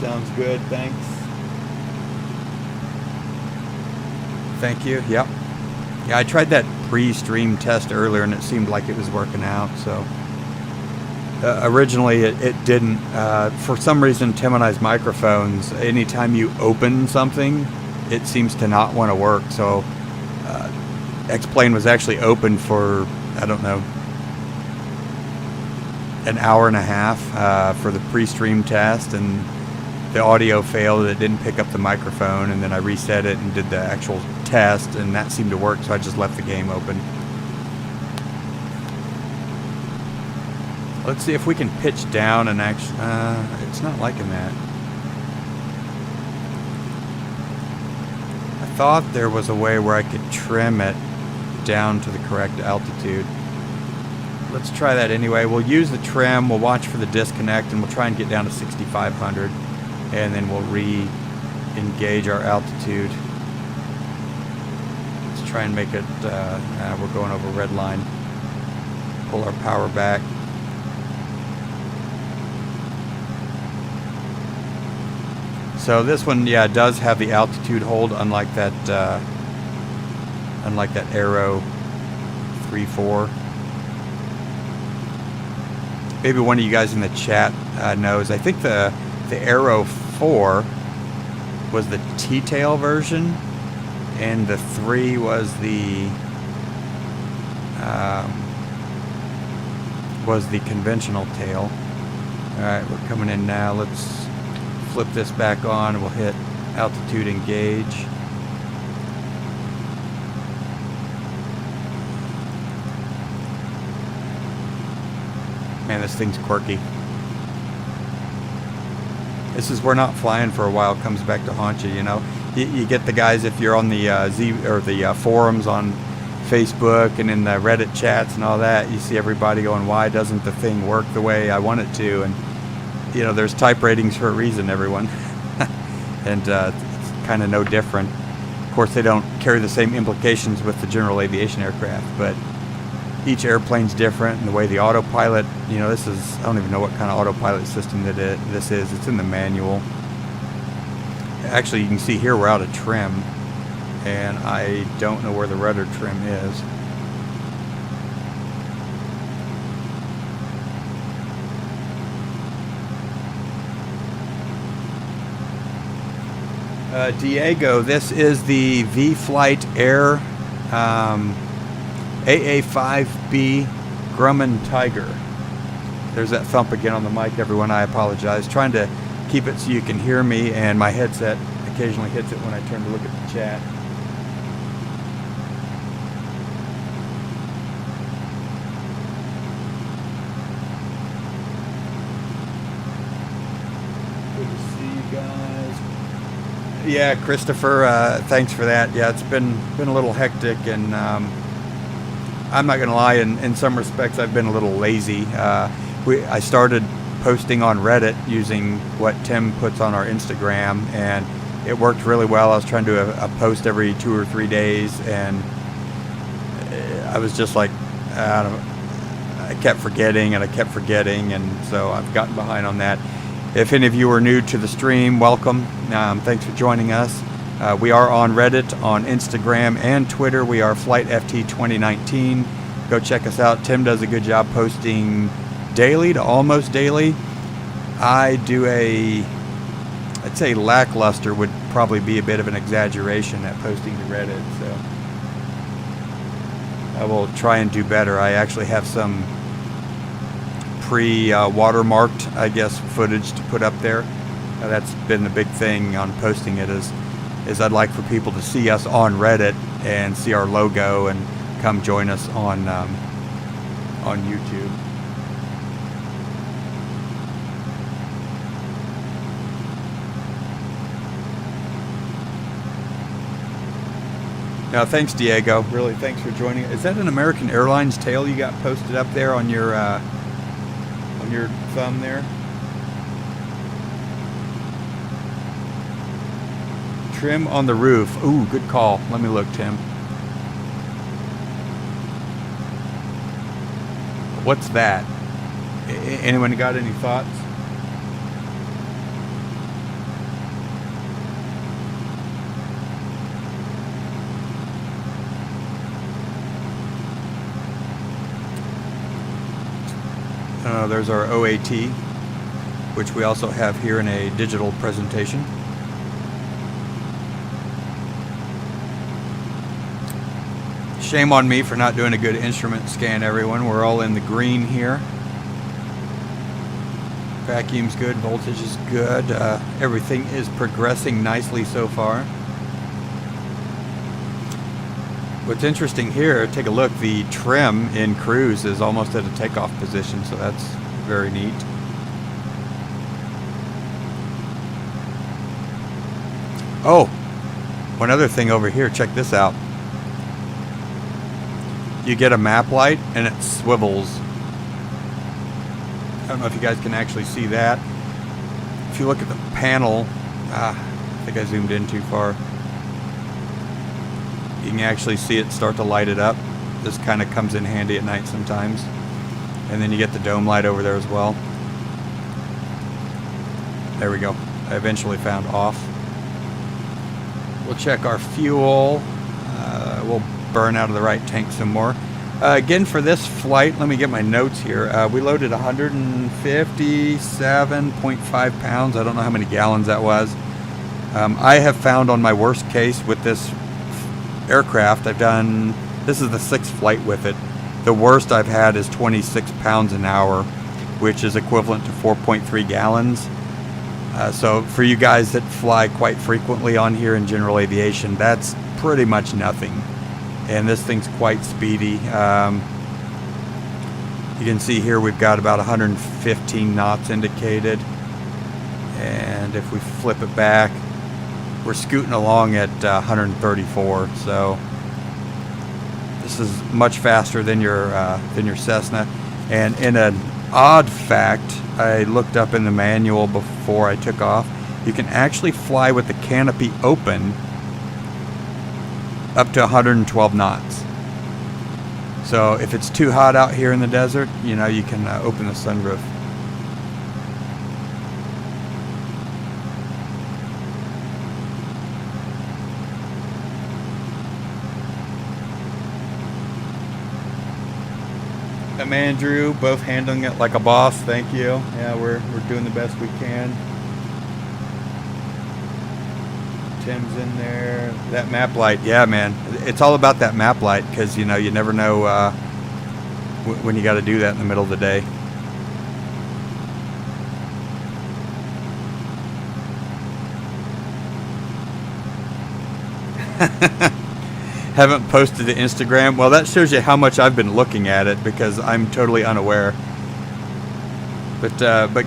Sounds good, thanks. Thank you, yep. Yeah, I tried that pre-stream test earlier and it seemed like it was working out, so. Originally it didn't. For some reason, Tim and I's microphones, anytime you open something, it seems to not want to work. So X-Plane was actually open for, I don't know, an hour and a half for the pre-stream test, and the audio failed. It didn't pick up the microphone, and then I reset it and did the actual test, and that seemed to work, so I just left the game open. Let's see if we can pitch down and actually, it's not liking that. thought there was a way where I could trim it down to the correct altitude. Let's try that anyway. We'll use the trim, we'll watch for the disconnect, and we'll try and get down to 6,500, and then we'll re-engage our altitude. Let's try and make it, we're going over red line. Pull our power back. So this one, yeah, does have the altitude hold, unlike that Aero 3.4. Maybe one of you guys in the chat knows. I think the Aero 4 was the T-tail version, and the 3 was the conventional tail. All right, we're coming in now. Let's flip this back on, and we'll hit altitude engage. Man, this thing's quirky. This is where not flying for a while comes back to haunt you, you know. You get the guys, if you're on the the forums on Facebook and in the Reddit chats and all that, you see everybody going, why doesn't the thing work the way I want it to? And you know, there's type ratings for a reason, everyone. And it's kind of no different. Of course, they don't carry the same implications with the general aviation aircraft, but each airplane's different, and the way the autopilot, you know, this is, I don't even know what kind of autopilot system that this is. It's in the manual. Actually, you can see here we're out of trim, and I don't know where the rudder trim is. Diego, this is the Vflyteair AA5B Grumman Tiger. There's that thump again on the mic, everyone. I apologize. Trying to keep it so you can hear me, and my headset occasionally hits it when I turn to look at the chat. Good to see you guys. Yeah, Christopher, thanks for that. Yeah, it's been a little hectic, and I'm not gonna lie, in some respects I've been a little lazy. I started posting on Reddit using what Tim puts on our Instagram, and it worked really well. I was trying to do a post every 2 or 3 days, and I was just like, I kept forgetting, and so I've gotten behind on that. If any of you are new to the stream, welcome. Thanks for joining us. We are on Reddit, on Instagram, and Twitter. We are FlightFT 2019. Go check us out. Tim does a good job posting daily to almost daily. I do I'd say lackluster would probably be a bit of an exaggeration at posting to Reddit. So I will try and do better. I actually have some pre-watermarked, I guess, footage to put up there. That's been the big thing on posting it, is I'd like for people to see us on Reddit and see our logo and come join us on YouTube. No, thanks, Diego. Really, thanks for joining. Is that an American Airlines tail you got posted up there on your thumb there? Trim on the roof. Ooh, good call. Let me look, Tim. What's that? Anyone got any thoughts? There's our OAT, which we also have here in a digital presentation. Shame on me for not doing a good instrument scan, everyone. We're all in the green here. Vacuum's good, voltage is good. Everything is progressing nicely so far. What's interesting here, take a look, the trim in cruise is almost at a takeoff position, so that's very neat. Oh, One other thing over here, check this out. You get a map light and it swivels. I don't know if you guys can actually see that. If you look at the panel, I think I zoomed in too far. You can actually see it start to light it up. This kind of comes in handy at night sometimes. And then you get the dome light over there as well. There we go. I eventually found off. We'll check our fuel. We'll burn out of the right tank some more. Again, for this flight, let me get my notes here. We loaded 157.5 pounds. I don't know how many gallons that was. I have found on my worst case with this aircraft, this is the 6th flight with it. The worst I've had is 26 pounds an hour, which is equivalent to 4.3 gallons. So for you guys that fly quite frequently on here in general aviation, that's pretty much nothing. And this thing's quite speedy. You can see here we've got about 115 knots indicated. And if we flip it back, we're scooting along at 134. So this is much faster than your Cessna. And in an odd fact, I looked up in the manual before I took off, you can actually fly with the canopy open up to 112 knots. So if it's too hot out here in the desert, you know, you can open the sunroof. I'm Andrew, both handling it like a boss, thank you. Yeah, we're doing the best we can. Tim's in there. That map light, yeah, man. It's all about that map light because, you know, you never know when you got to do that in the middle of the day. Haven't posted to Instagram. Well, that shows you how much I've been looking at it because I'm totally unaware. But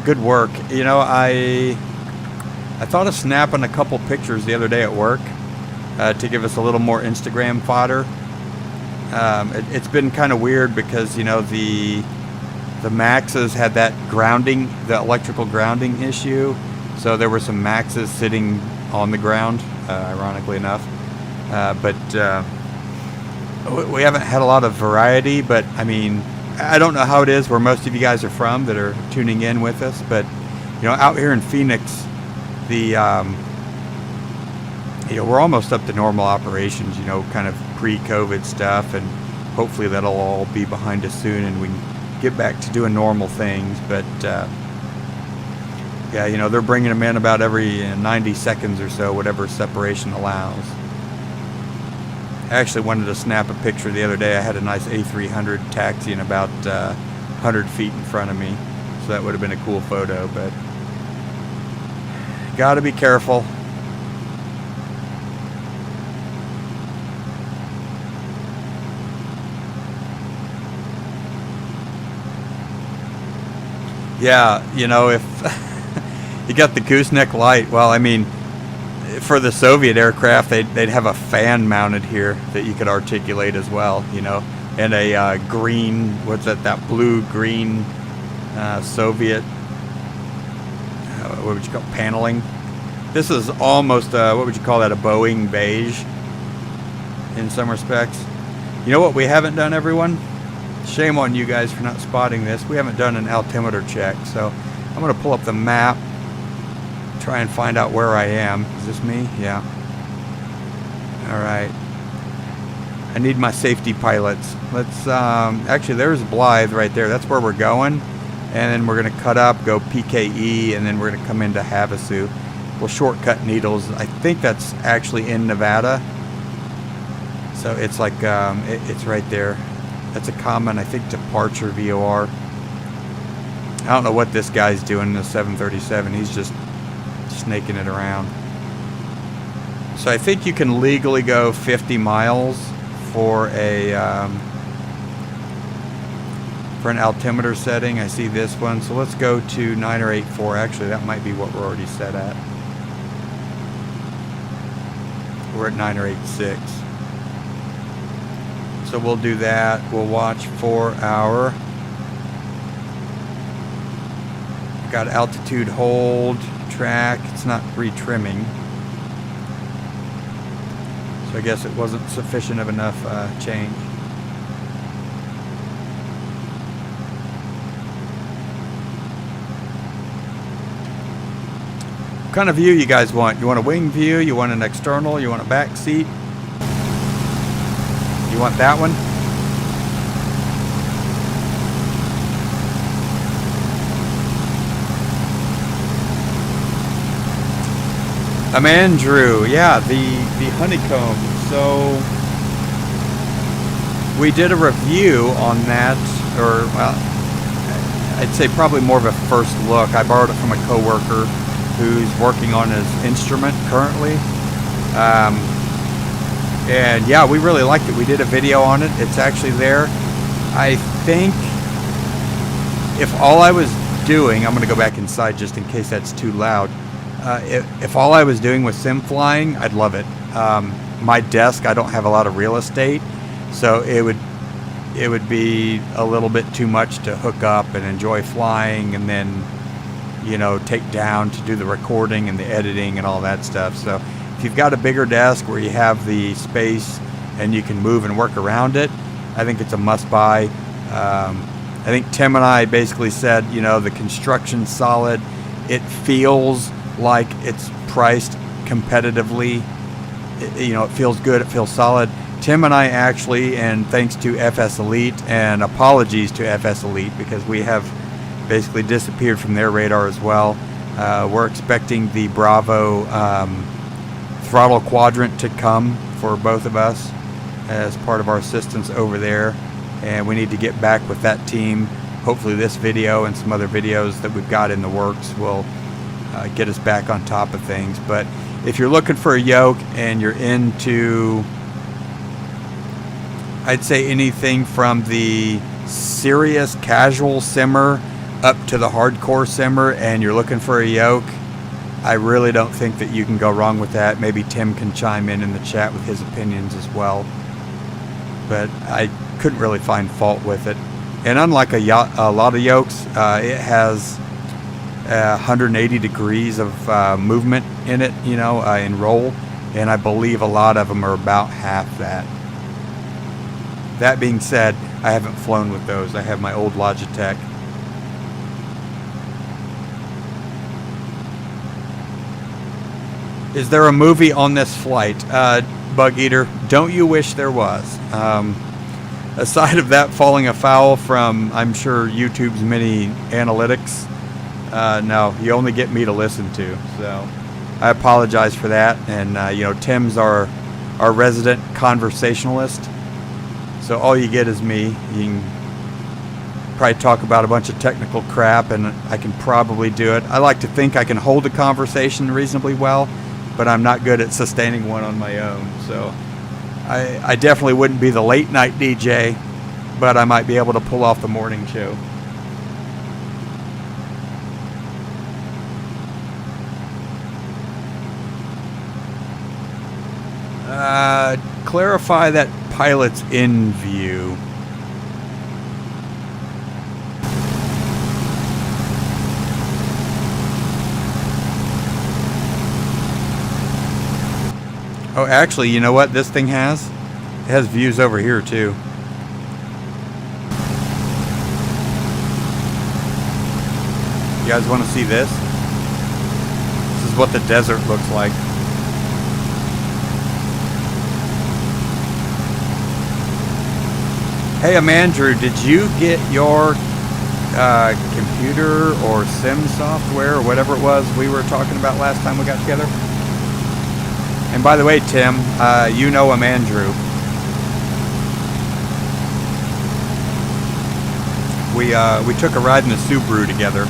good work. You know, I thought of snapping a couple pictures the other day at work to give us a little more Instagram fodder. It's been kind of weird because, you know, the Maxes had that grounding, the electrical grounding issue. So there were some Maxes sitting on the ground, ironically enough. But we haven't had a lot of variety, but I mean, I don't know how it is where most of you guys are from that are tuning in with us, but you know, out here in Phoenix, you know, we're almost up to normal operations, you know, kind of pre-COVID stuff, and hopefully that'll all be behind us soon and we can get back to doing normal things. But yeah, you know, they're bringing them in about every 90 seconds or so, whatever separation allows. I actually wanted to snap a picture the other day. I had a nice A300 taxiing about 100 feet in front of me, so that would have been a cool photo, but gotta be careful. Yeah, you know, if you got the gooseneck light, well, I mean, for the Soviet aircraft, they'd have a fan mounted here that you could articulate as well, you know, and a green, what's that blue-green Soviet, what would you call it, paneling? This is almost, what would you call that, a Boeing beige in some respects. You know what we haven't done, everyone? Shame on you guys for not spotting this. We haven't done an altimeter check, so I'm going to pull up the map, try and find out where I am. Is this me? Yeah. Alright. I need my safety pilots. Let's, actually there's Blythe right there. That's where we're going. And then we're going to cut up, go PKE, and then we're going to come into Havasu. We'll shortcut Needles. I think that's actually in Nevada. So it's like, it's right there. That's a common, I think, departure VOR. I don't know what this guy's doing in the 737. He's just snaking it around. So I think you can legally go 50 miles for an altimeter setting. I see this one. So let's go to 9084. Actually, that might be what we're already set at. We're at 908.6. So we'll do that. We'll watch for our got altitude hold track. It's not retrimming. So I guess it wasn't sufficient of enough change. What kind of view you guys want? You want a wing view? You want an external? You want a back seat? You want that one? Andrew, yeah, the honeycomb. So we did a review on that, or well, I'd say probably more of a first look. I borrowed it from a coworker who's working on his instrument currently. And yeah, we really liked it. We did a video on it. It's actually there. I think if all I was doing, I'm going to go back inside just in case that's too loud. If all I was doing was sim flying, I'd love it. My desk, I don't have a lot of real estate, so it would be a little bit too much to hook up and enjoy flying and then, you know, take down to do the recording and the editing and all that stuff. So if you've got a bigger desk where you have the space and you can move and work around it, I think it's a must buy. I think Tim and I basically said, you know, the construction's solid. It feels like it's priced competitively. You know, it feels good. It feels solid. Tim and I actually, and thanks to FS Elite, and apologies to FS Elite because we have basically disappeared from their radar as well. We're expecting the Bravo throttle quadrant to come for both of us as part of our assistance over there, and we need to get back with that team. Hopefully this video and some other videos that we've got in the works will get us back on top of things. But if you're looking for a yoke and you're into, I'd say anything from the serious casual simmer up to the hardcore simmer, and you're looking for a yoke, I really don't think that you can go wrong with that. Maybe Tim can chime in the chat with his opinions as well, but I couldn't really find fault with it. And unlike a lot of yokes, it has 180 degrees of movement in it, you know, in roll, and I believe a lot of them are about half that. That being said, I haven't flown with those. I have my old Logitech. Is there a movie on this flight? Bug Eater, don't you wish there was? Aside of that falling afoul from, I'm sure, YouTube's many analytics, no, you only get me to listen to. So I apologize for that. And, you know, Tim's our resident conversationalist. So all you get is me. You can probably talk about a bunch of technical crap, and I can probably do it. I like to think I can hold a conversation reasonably well, but I'm not good at sustaining one on my own. So I definitely wouldn't be the late night DJ, but I might be able to pull off the morning show. Clarify that pilot's in view. Oh, actually, you know what this thing has? It has views over here too. You guys want to see this? This is what the desert looks like. Hey, Andrew, did you get your computer or sim software or whatever it was we were talking about last time we got together? And by the way, Tim, you know Andrew. We took a ride in the Subaru together.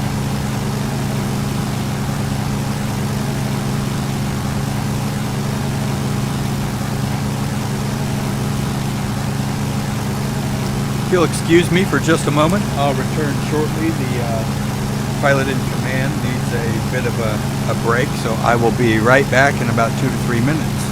If you'll excuse me for just a moment, I'll return shortly. The pilot in command needs a bit of a break, so I will be right back in about 2 to 3 minutes.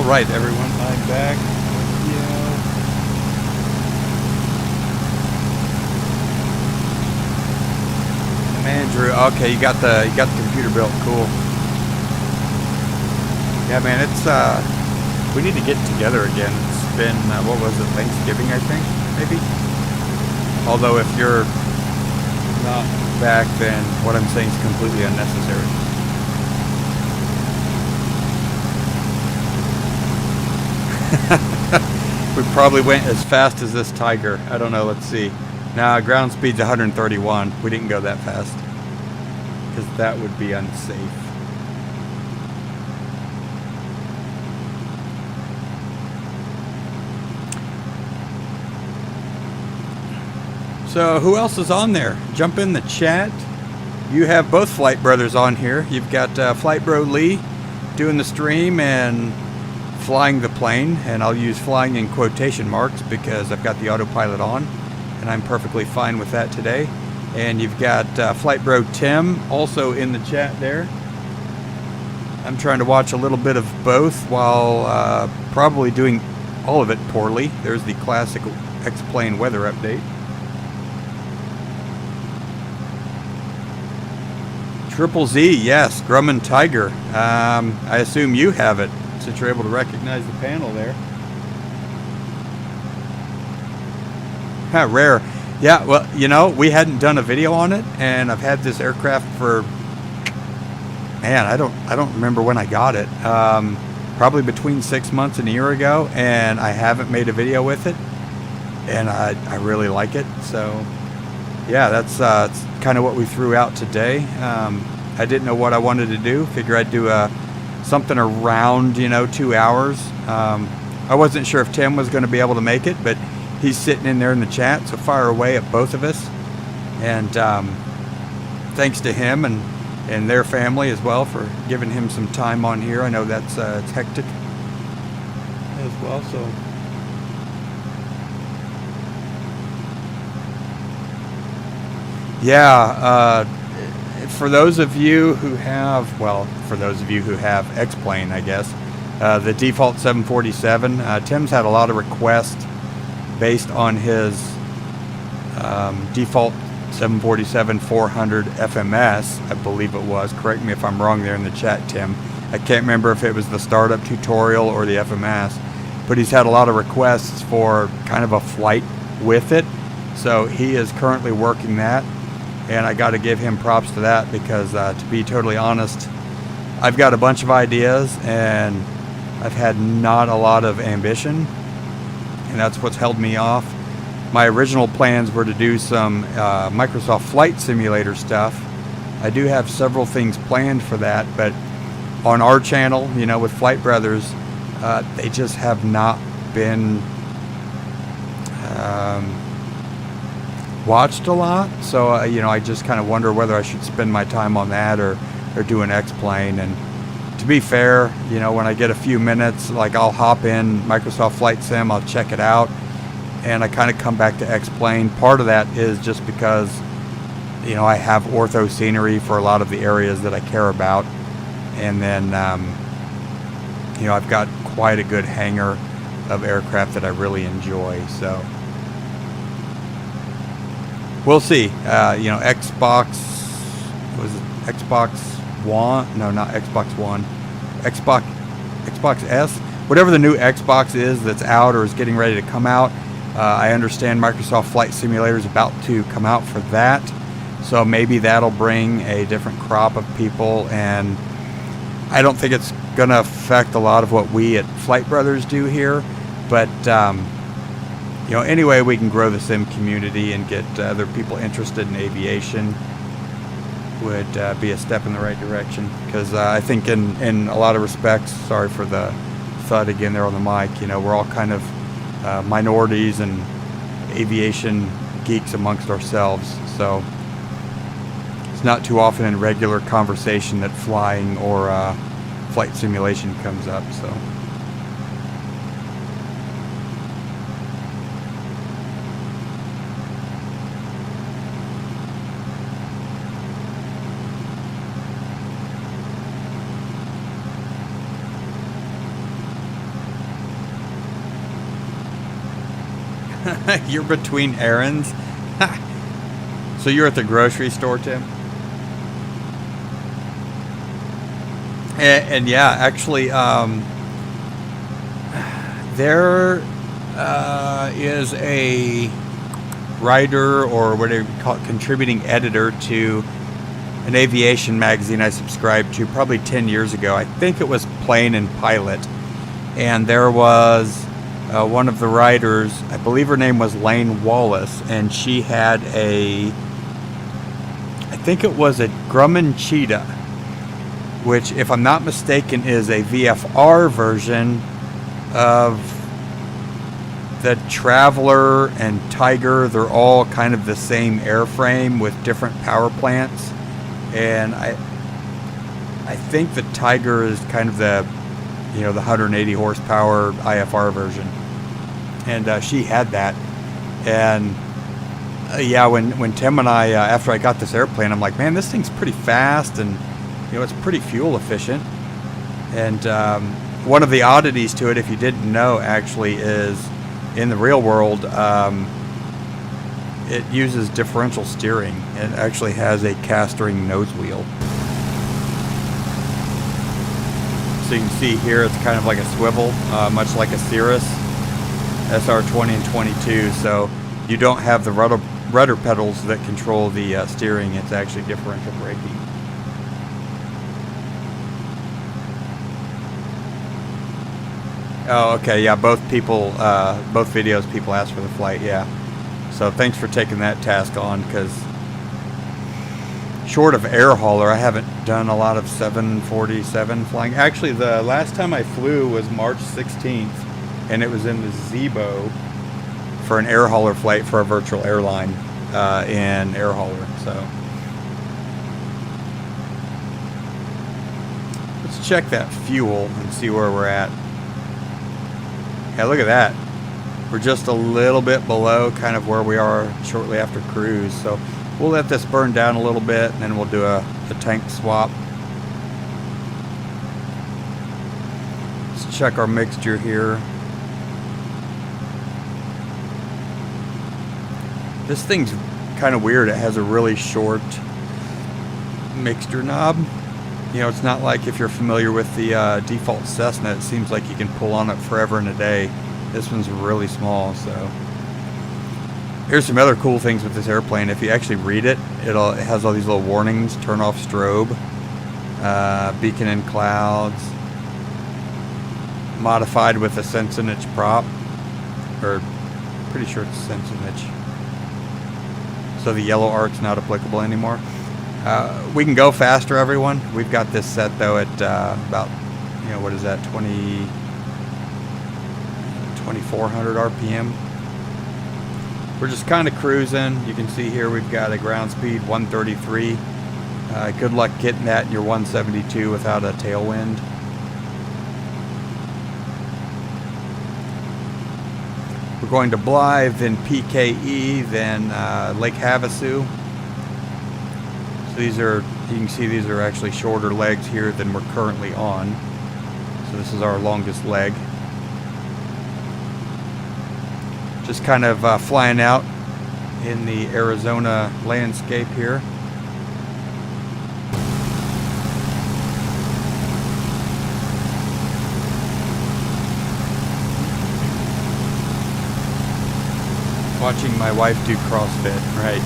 right, everyone, I'm back. Yeah. Andrew, okay, you got the computer built, cool. Yeah, man, it's we need to get together again. It's been what was it, Thanksgiving, I think, maybe. Although if you're not back, then what I'm saying is completely unnecessary. We probably went as fast as this Tiger. I don't know, let's see. Nah, ground speed's 131. We didn't go that fast, because that would be unsafe. So who else is on there? Jump in the chat. You have both Flight Brothers on here. You've got Flight Bro Lee doing the stream and flying the plane, and I'll use flying in quotation marks because I've got the autopilot on, and I'm perfectly fine with that today. And you've got Flight Bro Tim also in the chat there. I'm trying to watch a little bit of both while probably doing all of it poorly. There's the classic X-Plane weather update. Triple Z, yes, Grumman Tiger. I assume you have it, since you're able to recognize the panel there. Rare. Yeah, well, you know, we hadn't done a video on it, and I've had this aircraft for, man, I don't remember when I got it. Probably between 6 months and a year ago, and I haven't made a video with it, and I really like it. So yeah, that's kind of what we threw out today. I didn't know what I wanted to do. Figure I'd do something around, you know, 2 hours. I wasn't sure if Tim was going to be able to make it, but he's sitting in there in the chat, so fire away at both of us. And thanks to him and their family as well for giving him some time on here. I know that's it's hectic as well, so. Yeah, for those of you who have, well, for those of you who have X-Plane, I guess, the default 747, Tim's had a lot of requests based on his default 747-400 FMS, I believe it was. Correct me if I'm wrong there in the chat, Tim. I can't remember if it was the startup tutorial or the FMS, but he's had a lot of requests for kind of a flight with it. So he is currently working that, and I got to give him props to that because, to be totally honest, I've got a bunch of ideas and I've had not a lot of ambition, and that's what's held me off. My original plans were to do some Microsoft Flight Simulator stuff. I do have several things planned for that, but on our channel, you know, with Flight Brothers, they just have not been watched a lot. So, you know, I just kind of wonder whether I should spend my time on that or do an X-Plane. And to be fair, you know, when I get a few minutes, like I'll hop in Microsoft Flight Sim, I'll check it out, and I kind of come back to X-Plane. Part of that is just because, you know, I have ortho scenery for a lot of the areas that I care about. And then, you know, I've got quite a good hangar of aircraft that I really enjoy. So we'll see. You know, Xbox, was it Xbox One? No, not Xbox One. Xbox S. Whatever the new Xbox is that's out or is getting ready to come out. I understand Microsoft Flight Simulator is about to come out for that. So maybe that'll bring a different crop of people, and I don't think it's going to affect a lot of what we at Flight Brothers do here. But, you know, anyway, we can grow the sim community and get other people interested in aviation would be a step in the right direction. Because I think in a lot of respects, sorry for the thud again there on the mic, you know, we're all kind of minorities and aviation geeks amongst ourselves. So it's not too often in regular conversation that flying or flight simulation comes up. So You're between errands? So you're at the grocery store, Tim? And yeah, actually, there is a writer, or whatever you call it, contributing editor to an aviation magazine I subscribed to probably 10 years ago. I think it was Plane and Pilot. And there was one of the writers, I believe her name was Lane Wallace, and she had I think it was a Grumman Cheetah, which, if I'm not mistaken, is a VFR version of the Traveler and Tiger. They're all kind of the same airframe with different power plants. And I think the Tiger is kind of the, the 180 horsepower IFR version. And she had that. And yeah, when Tim and I, after I got this airplane, I'm like, man, this thing's pretty fast, and it's pretty fuel efficient. And one of the oddities to it, if you didn't know, actually, is in the real world, it uses differential steering. It actually has a cast-ring nose wheel. So you can see here, it's kind of like a swivel, much like a Cirrus SR20 and 22. So you don't have the rudder pedals that control the steering. It's actually differential braking. Oh, okay, yeah, both videos, people asked for the flight, yeah. So thanks for taking that task on, because short of air hauler, I haven't done a lot of 747 flying. Actually, the last time I flew was March 16th, and it was in the Zibo for an air hauler flight for a virtual airline in air hauler. So let's check that fuel and see where we're at. Yeah, look at that. We're just a little bit below kind of where we are shortly after cruise. So we'll let this burn down a little bit, and then we'll do a tank swap. Let's check our mixture here. This thing's kind of weird. It has a really short mixture knob. It's not like if you're familiar with the default Cessna, it seems like you can pull on it forever and a day. This one's really small. So here's some other cool things with this airplane. If you actually read it, it has all these little warnings: turn off strobe, beacon in clouds, modified with a sense-inch prop, or pretty sure it's sense-inch. So the yellow arc's not applicable anymore. We can go faster, everyone. We've got this set though at about, what is that, 2400 RPM. We're just kind of cruising. You can see here we've got a ground speed 133. Good luck getting that in your 172 without a tailwind. We're going to Blythe, then PKE, then Lake Havasu. So these are, you can see these are actually shorter legs here than we're currently on. So this is our longest leg. Just kind of flying out in the Arizona landscape here. Watching my wife do CrossFit, right?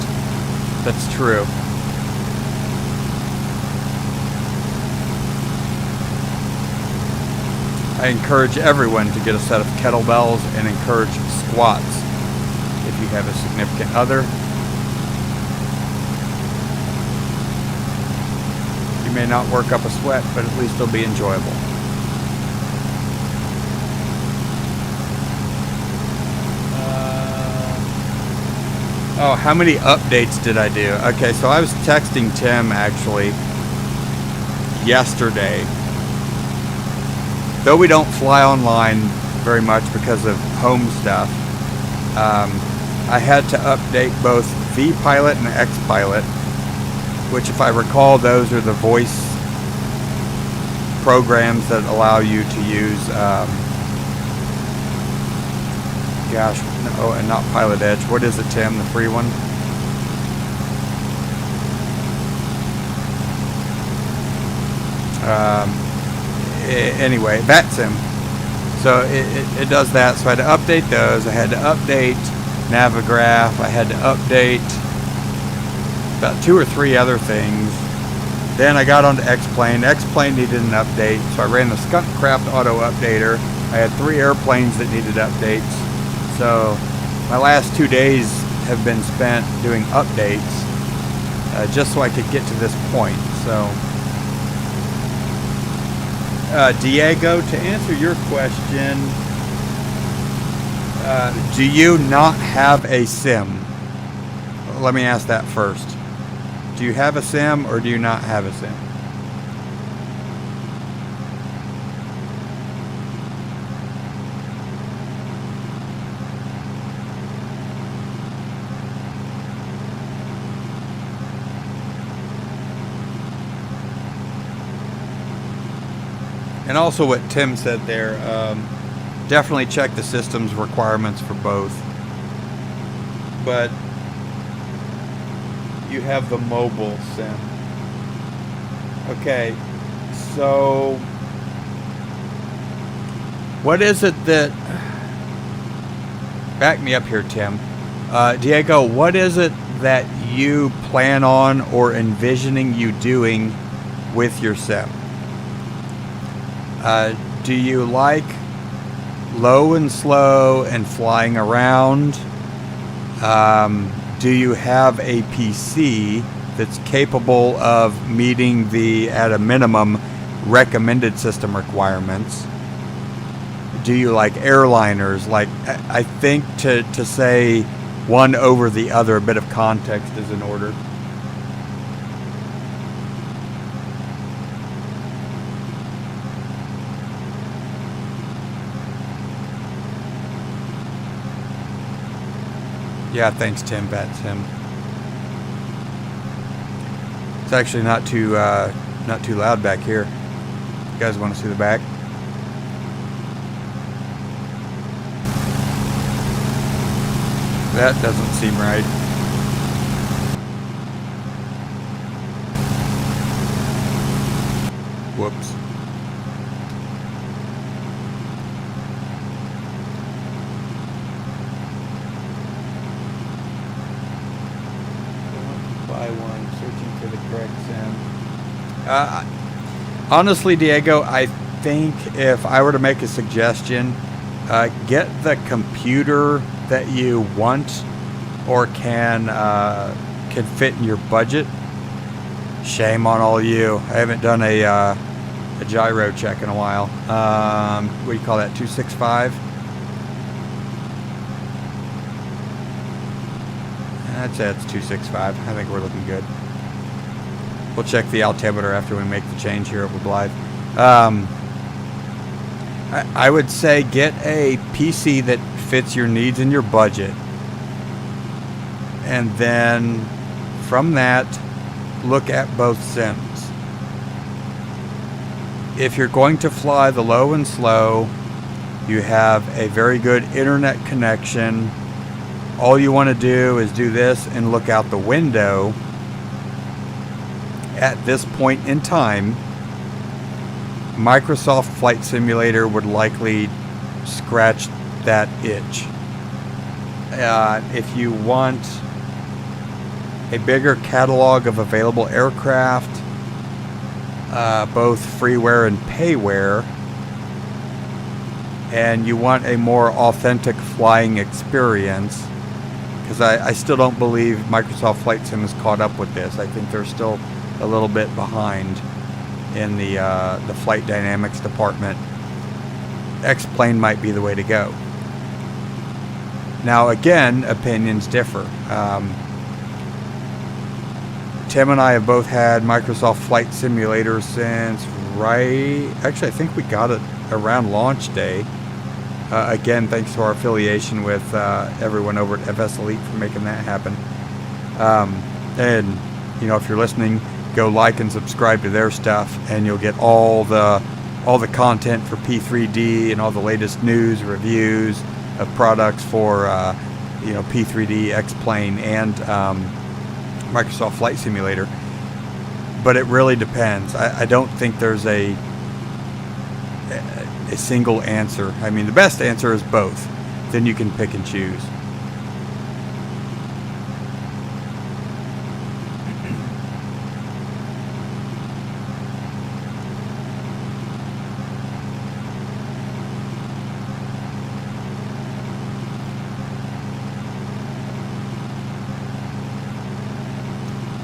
That's true. I encourage everyone to get a set of kettlebells and encourage squats if you have a significant other. You may not work up a sweat, but at least it'll be enjoyable. Oh, how many updates did I do? Okay, so I was texting Tim actually yesterday. Though we don't fly online very much because of home stuff, I had to update both Vpilot and Xpilot, which, if I recall, those are the voice programs that allow you to use Gosh, no, and not Pilot Edge. What is it, Tim? The free one? Anyway, VATSIM. So it does that. So I had to update those. I had to update Navigraph. I had to update about 2 or 3 other things. Then I got onto X-Plane. X-Plane needed an update, so I ran the Skunkcraft Auto Updater. I had 3 airplanes that needed updates. So my last 2 days have been spent doing updates, just so I could get to this point. So, Diego, to answer your question, do you not have a sim? Let me ask that first. Do you have a sim or do you not have a sim? And also what Tim said there, definitely check the system's requirements for both. But you have the mobile sim. Okay, so what is it that, back me up here, Tim. Diego, what is it that you plan on or envisioning you doing with your sim? Do you like low and slow and flying around? Do you have a PC that's capable of meeting the, at a minimum, recommended system requirements? Do you like airliners? Like, I think to say one over the other, a bit of context is in order. Yeah, thanks, Tim. VATSIM. It's actually not too loud back here. You guys want to see the back? That doesn't seem right. Whoops. Honestly, Diego, I think if I were to make a suggestion, get the computer that you want or can fit in your budget. Shame on all you. I haven't done a gyro check in a while. What do you call that? 265? I'd say it's 265. I think we're looking good. We'll check the altimeter after we make the change here over Blythe. I would say get a PC that fits your needs and your budget. And then from that, look at both sims. If you're going to fly the low and slow, you have a very good internet connection. All you want to do is do this and look out the window. At this point in time, Microsoft Flight Simulator would likely scratch that itch. If you want a bigger catalog of available aircraft, both freeware and payware, and you want a more authentic flying experience, because I still don't believe Microsoft Flight Sim has caught up with this. I think they're still a little bit behind in the flight dynamics department. X-Plane might be the way to go. Now again, opinions differ. Tim and I have both had Microsoft Flight Simulator since actually I think we got it around launch day. Again, thanks to our affiliation with everyone over at FS Elite for making that happen. And you know, if you're listening, go like and subscribe to their stuff, and you'll get all the content for P3D and all the latest news, reviews, of products for you know, P3D, X-Plane, and Microsoft Flight Simulator. But it really depends. I don't think there's a single answer. I mean, the best answer is both. Then you can pick and choose.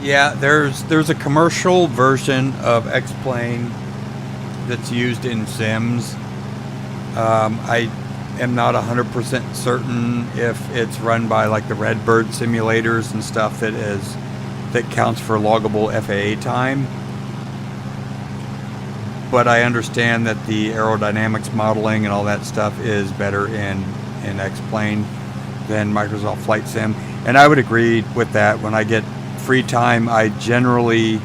Yeah, there's a commercial version of X-Plane that's used in sims. I am not 100% certain if it's run by like the Redbird simulators and stuff that counts for loggable FAA time. But I understand that the aerodynamics modeling and all that stuff is better in X-Plane than Microsoft Flight Sim. And I would agree with that. When I get free time, I generally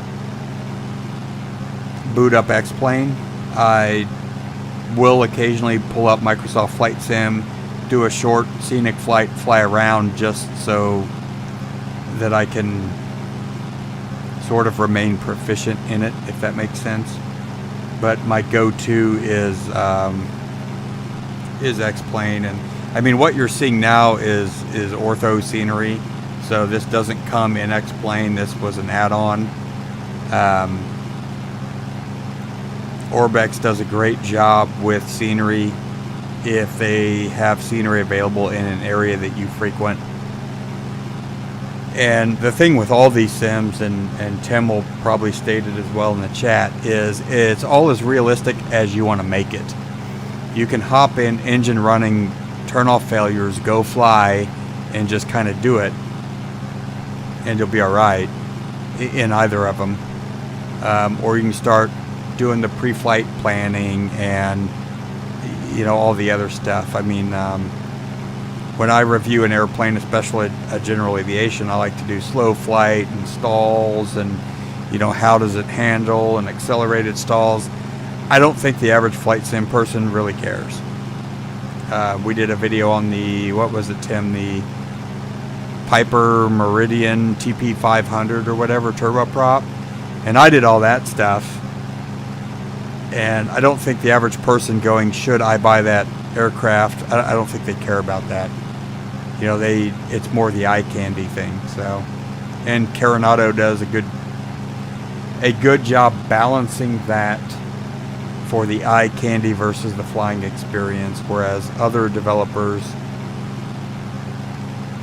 boot up X-Plane. I will occasionally pull up Microsoft Flight Sim, do a short scenic flight, fly around, just so that I can sort of remain proficient in it, if that makes sense. But my go-to is X-Plane. And I mean, what you're seeing now is Ortho scenery. So this doesn't come in X-Plane. This was an add-on. Orbex does a great job with scenery if they have scenery available in an area that you frequent. And the thing with all these sims, and Tim will probably state it as well in the chat, is it's all as realistic as you want to make it. You can hop in engine running, turn off failures, go fly, and just kind of do it. And you'll be all right in either of them. Or you can start doing the pre-flight planning and, you know, all the other stuff. I mean, when I review an airplane, especially a general aviation, I like to do slow flight and stalls and, you know, how does it handle and accelerated stalls. I don't think the average flight sim person really cares. We did a video on the, what was it, Tim? The Piper Meridian TP500 or whatever, turboprop, and I did all that stuff. And I don't think the average person going, should I buy that aircraft? I don't think they care about that. You know, it's more the eye candy thing. So, and Aeronautical does a good job balancing that for the eye candy versus the flying experience, whereas other developers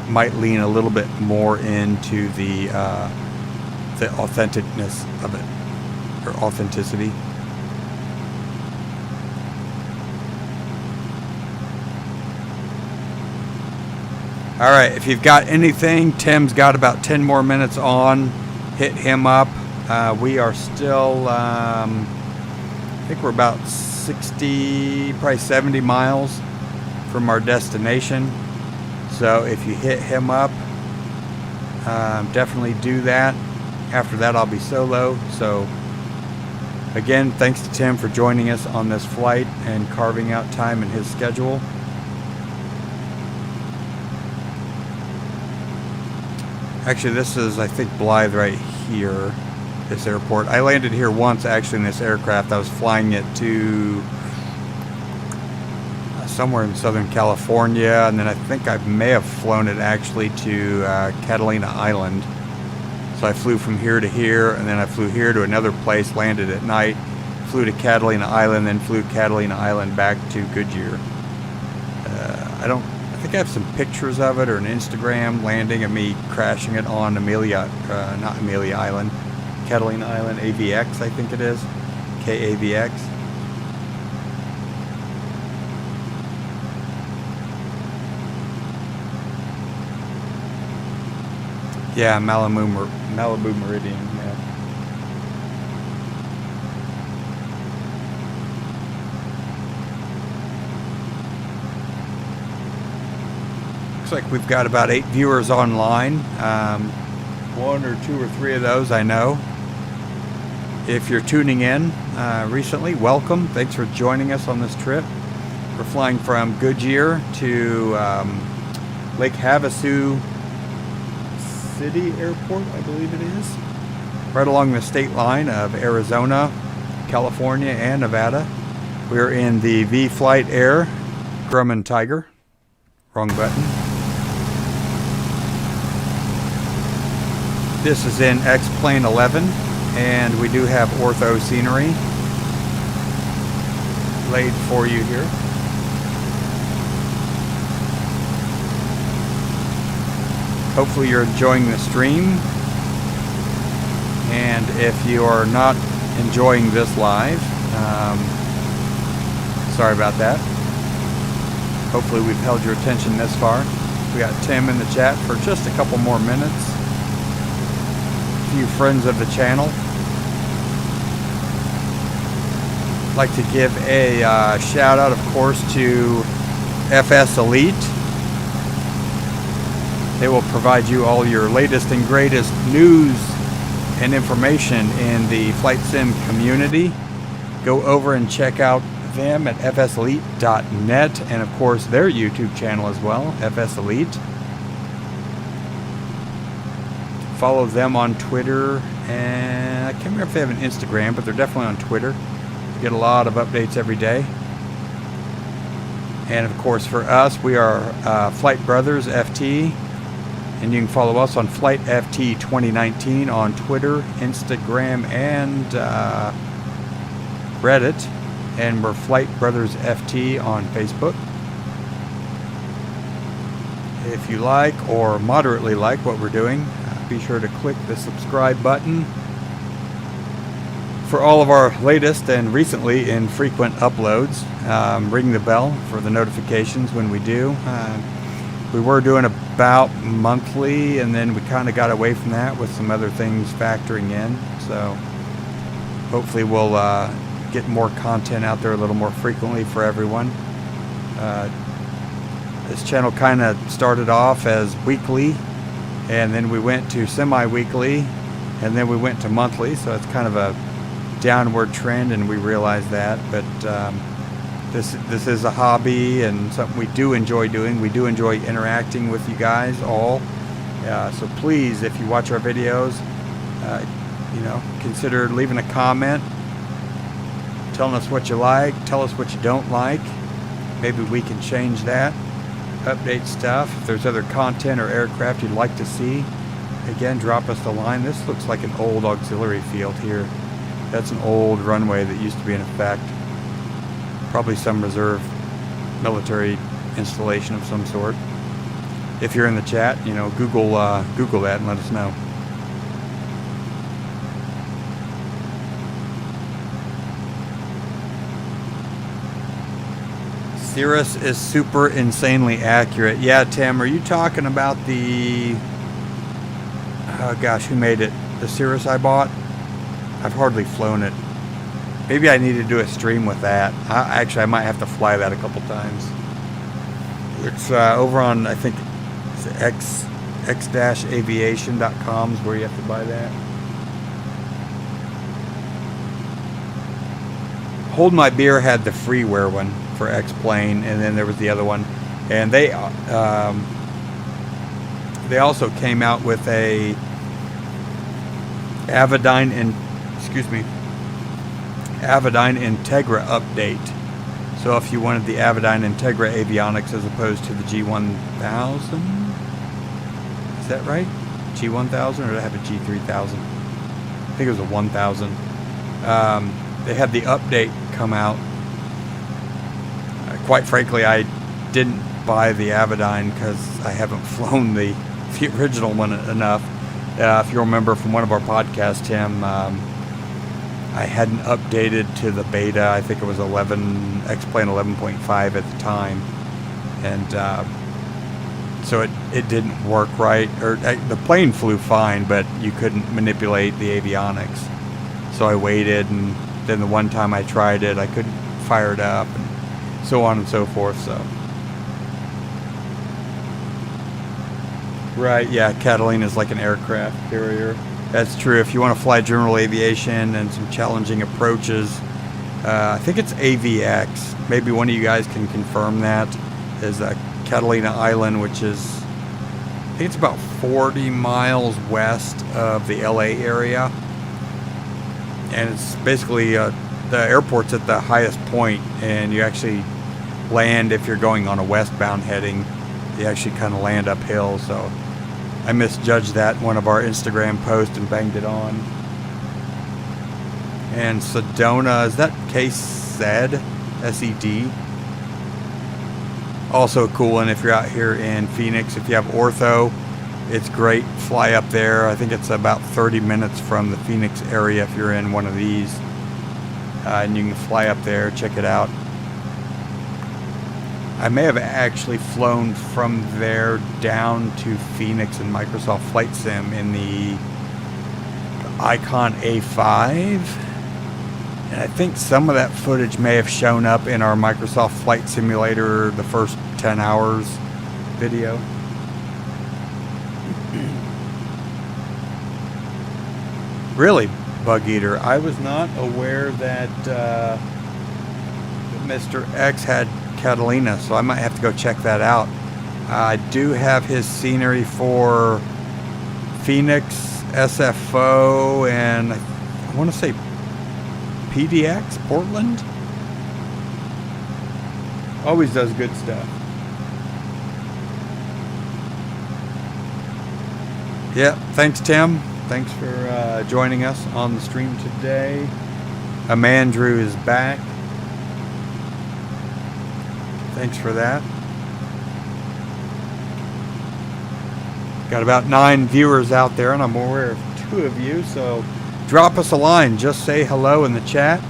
might lean a little bit more into the authenticness of it, or authenticity. All right, if you've got anything, Tim's got about 10 more minutes on. Hit him up. We are still, I think we're about 60, probably 70 miles from our destination. So if you hit him up, definitely do that. After that, I'll be solo. So again, thanks to Tim for joining us on this flight and carving out time in his schedule. Actually, this is, I think, Blythe right here, this airport. I landed here once, actually, in this aircraft. I was flying it to somewhere in Southern California, and then I think I may have flown it actually to Catalina Island. So I flew from here to here, and then I flew here to another place, landed at night, flew to Catalina Island, then flew Catalina Island back to Goodyear. I think I have some pictures of it, or an Instagram landing of me crashing it on not Amelia Island, Catalina Island, AVX, I think it is, KAVX. Yeah, Malibu Meridian, yeah. Looks like we've got about 8 viewers online. 1 or 2 or 3 of those I know. If you're tuning in recently, welcome. Thanks for joining us on this trip. We're flying from Goodyear to Lake Havasu City Airport, I believe it is. Right along the state line of Arizona, California, and Nevada. We're in the Vflyteair Grumman Tiger. Wrong button. This is in X-Plane 11, and we do have Ortho scenery laid for you here. Hopefully you're enjoying the stream, and if you are not enjoying this live, sorry about that. Hopefully we've held your attention this far. We got Tim in the chat for just a couple more minutes. A few friends of the channel. I'd like to give a shout out, of course, to FS Elite. They will provide you all your latest and greatest news and information in the flight sim community. Go over and check out them at fselite.net, and of course their YouTube channel as well, FS Elite. Follow them on Twitter, and I can't remember if they have an Instagram, but they're definitely on Twitter. You get a lot of updates every day. And of course for us, we are Flight Brothers FT, and you can follow us on Flight FT 2019 on Twitter, Instagram, and Reddit. And we're Flight Brothers FT on Facebook. If you like or moderately like what we're doing, be sure to click the subscribe button for all of our latest and recently infrequent uploads. Ring the bell for the notifications when we do. We were doing about monthly, and then we kind of got away from that with some other things factoring in. So hopefully we'll get more content out there a little more frequently for everyone. This channel kind of started off as weekly, and then we went to semi-weekly, and then we went to monthly, so it's kind of a downward trend, and we realize that. But this is a hobby and something we do enjoy doing. We do enjoy interacting with you guys all. So please, if you watch our videos, consider leaving a comment, telling us what you like, tell us what you don't like. Maybe we can change that, update stuff. If there's other content or aircraft you'd like to see, again, drop us a line. This looks like an old auxiliary field here. That's an old runway that used to be in effect. Probably some reserve military installation of some sort. If you're in the chat, Google that and let us know. Cirrus is super insanely accurate. Yeah, Tim, are you talking about the... Oh gosh, who made it? The Cirrus I bought? I've hardly flown it. Maybe I need to do a stream with that. I might have to fly that a couple times. It's over on, I think, x-aviation.com is where you have to buy that. Hold My Beer had the freeware one for X-Plane, and then there was the other one. And they also came out with a Avidyne Integra update. So if you wanted the Avidyne Integra avionics as opposed to the G1000, is that right? G1000, or did I have a G3000? I think it was a 1000. They had the update come out. Quite frankly, I didn't buy the Avidyne because I haven't flown the original one enough. If you remember from one of our podcasts, Tim, I hadn't updated to the beta. I think it was X-Plane 11.5 at the time, and so it didn't work right. Or the plane flew fine, but you couldn't manipulate the avionics. So I waited, and then the one time I tried it, I couldn't fire it up, and so on and so forth. So right, yeah, Catalina is like an aircraft carrier. That's true. If you want to fly general aviation and some challenging approaches, I think it's AVX. Maybe one of you guys can confirm that. Is Catalina Island, which is, I think it's about 40 miles west of the LA area. And it's basically, the airport's at the highest point, and you actually land, if you're going on a westbound heading, you actually kind of land uphill. So I misjudged that in one of our Instagram posts and banged it on. And Sedona, is that KSED? S-E-D? Also a cool one if you're out here in Phoenix. If you have Ortho, it's great. Fly up there. I think it's about 30 minutes from the Phoenix area if you're in one of these. And you can fly up there, check it out. I may have actually flown from there down to Phoenix in Microsoft Flight Sim in the Icon A5. And I think some of that footage may have shown up in our Microsoft Flight Simulator, the first 10 hours video. Really, Bug Eater, I was not aware that Mr. X had Catalina, so I might have to go check that out. I do have his scenery for Phoenix, SFO, and I want to say PDX, Portland. Always does good stuff. Yeah, thanks Tim. Thanks for joining us on the stream today. Amandrew is back. Thanks for that. Got about 9 viewers out there, and I'm aware of 2 of you, so drop us a line. Just say hello in the chat.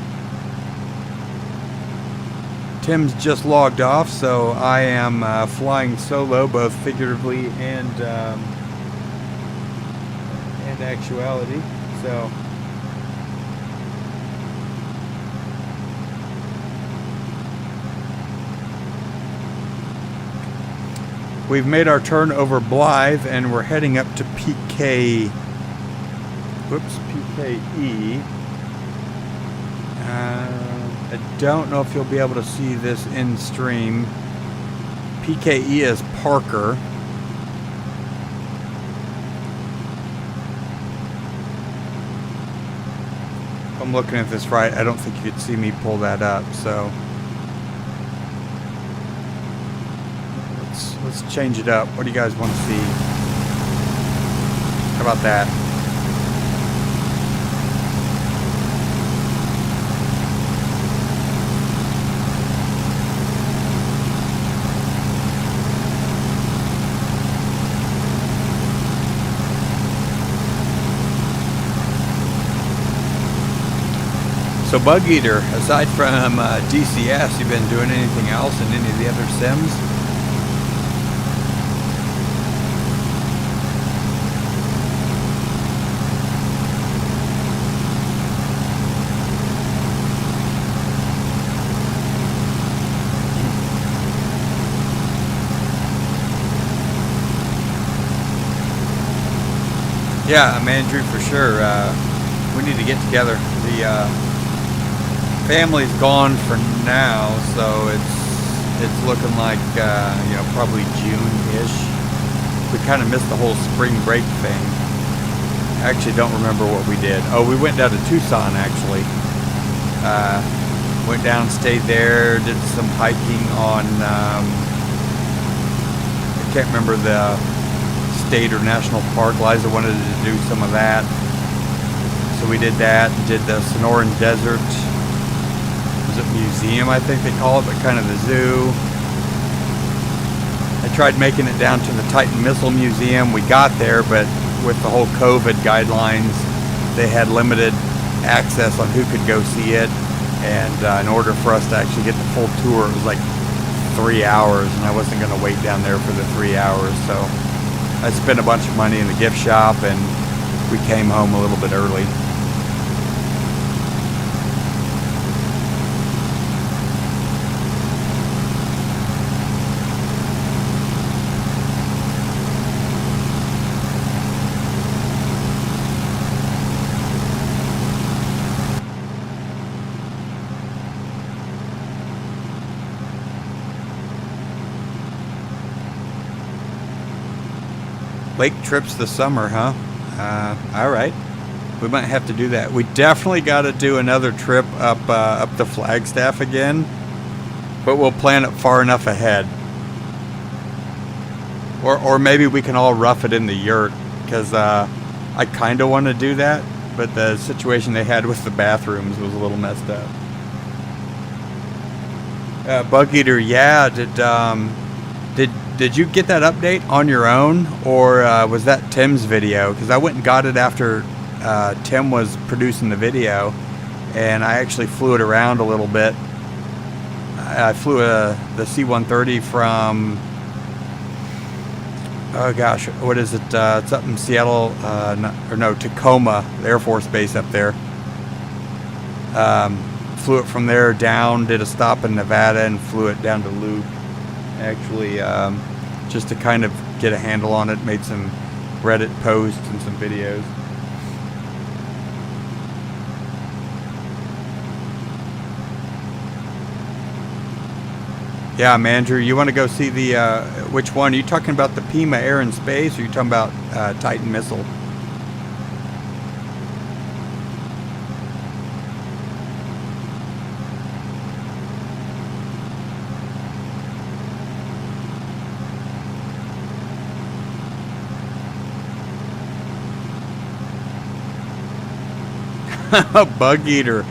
Tim's just logged off, so I am flying solo, both figuratively and actuality. So we've made our turn over Blythe, and we're heading up to PKE. I don't know if you'll be able to see this in stream. PKE is Parker. If I'm looking at this right, I don't think you could see me pull that up, so let's change it up. What do you guys want to see? How about that? So Bug Eater, aside from DCS, you've been doing anything else in any of the other sims? Yeah, I'm Andrew for sure. We need to get together. The family's gone for now, so it's looking like you know, probably June-ish. We kind of missed the whole spring break thing. I actually don't remember what we did. Oh, we went down to Tucson actually. Went down, stayed there, did some hiking on I can't remember the state or national park. Liza wanted to do some of that, so we did that. Did the Sonoran Desert Museum, I think they call it, but kind of the zoo. I tried making it down to the Titan Missile Museum. We got there, but with the whole COVID guidelines, they had limited access on who could go see it, and in order for us to actually get the full tour, it was like 3 hours, and I wasn't going to wait down there for the 3 hours, so I spent a bunch of money in the gift shop, and we came home a little bit early. Lake trips this summer, huh? All right. We might have to do that. We definitely got to do another trip up the Flagstaff again, but we'll plan it far enough ahead. Or maybe we can all rough it in the yurt, because I kind of want to do that, but the situation they had with the bathrooms was a little messed up. Bug Eater, yeah. Did you get that update on your own, or was that Tim's video? Because I went and got it after Tim was producing the video, and I actually flew it around a little bit. I flew the C-130 from, oh gosh, what is it? It's up in Seattle, Tacoma, the Air Force Base up there. Flew it from there down, did a stop in Nevada, and flew it down to Luke. Actually, just to kind of get a handle on it, made some Reddit posts and some videos. Yeah, Andrew, you want to go see the, which one? Are you talking about the Pima Air and Space, or are you talking about Titan Missile? Bug Eater,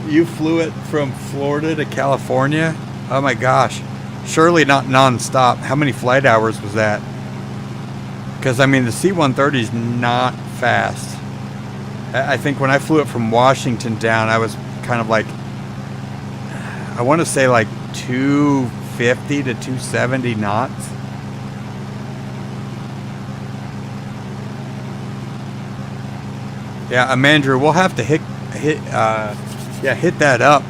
you flew it from Florida to California? Oh my gosh, surely not non-stop. How many flight hours was that? Because I mean the C-130 is not fast. I think when I flew it from Washington down, I was kind of like, I want to say like 250 to 270 knots. Yeah, Amandrew, we'll have to hit that up.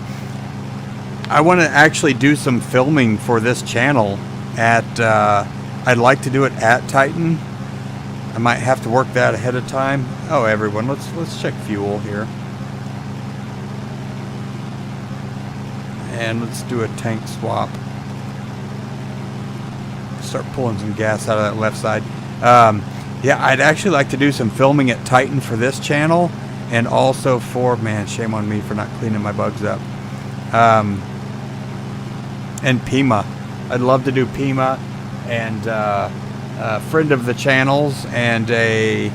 I want to actually do some filming for this channel at, I'd like to do it at Titan. I might have to work that ahead of time. Oh, everyone, let's check fuel here. And let's do a tank swap. Start pulling some gas out of that left side. Yeah, I'd actually like to do some filming at Titan for this channel, and also for, man, shame on me for not cleaning my bugs up. And Pima. I'd love to do Pima, and a friend of the channel's, and a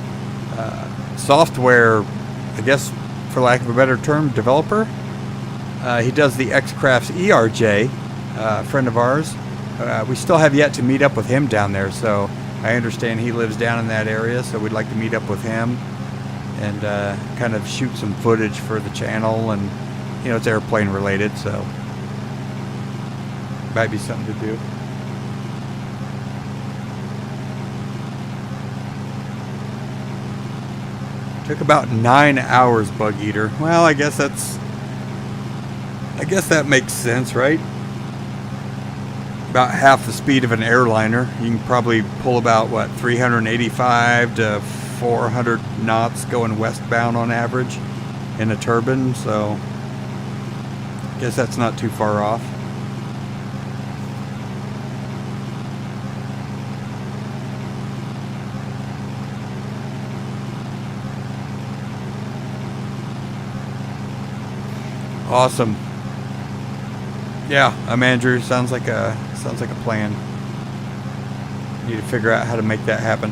software, I guess, for lack of a better term, developer. He does the X-Crafts ERJ, friend of ours. We still have yet to meet up with him down there, so I understand he lives down in that area, so we'd like to meet up with him and kind of shoot some footage for the channel, and you know, it's airplane related, so might be something to do. Took about 9 hours, Bug Eater. Well, I guess that makes sense, right? About half the speed of an airliner. You can probably pull about, what, 385 to 400 knots going westbound on average in a turbine, so I guess that's not too far off. Awesome. Yeah, I'm Andrew. Sounds like a plan. Need to figure out how to make that happen.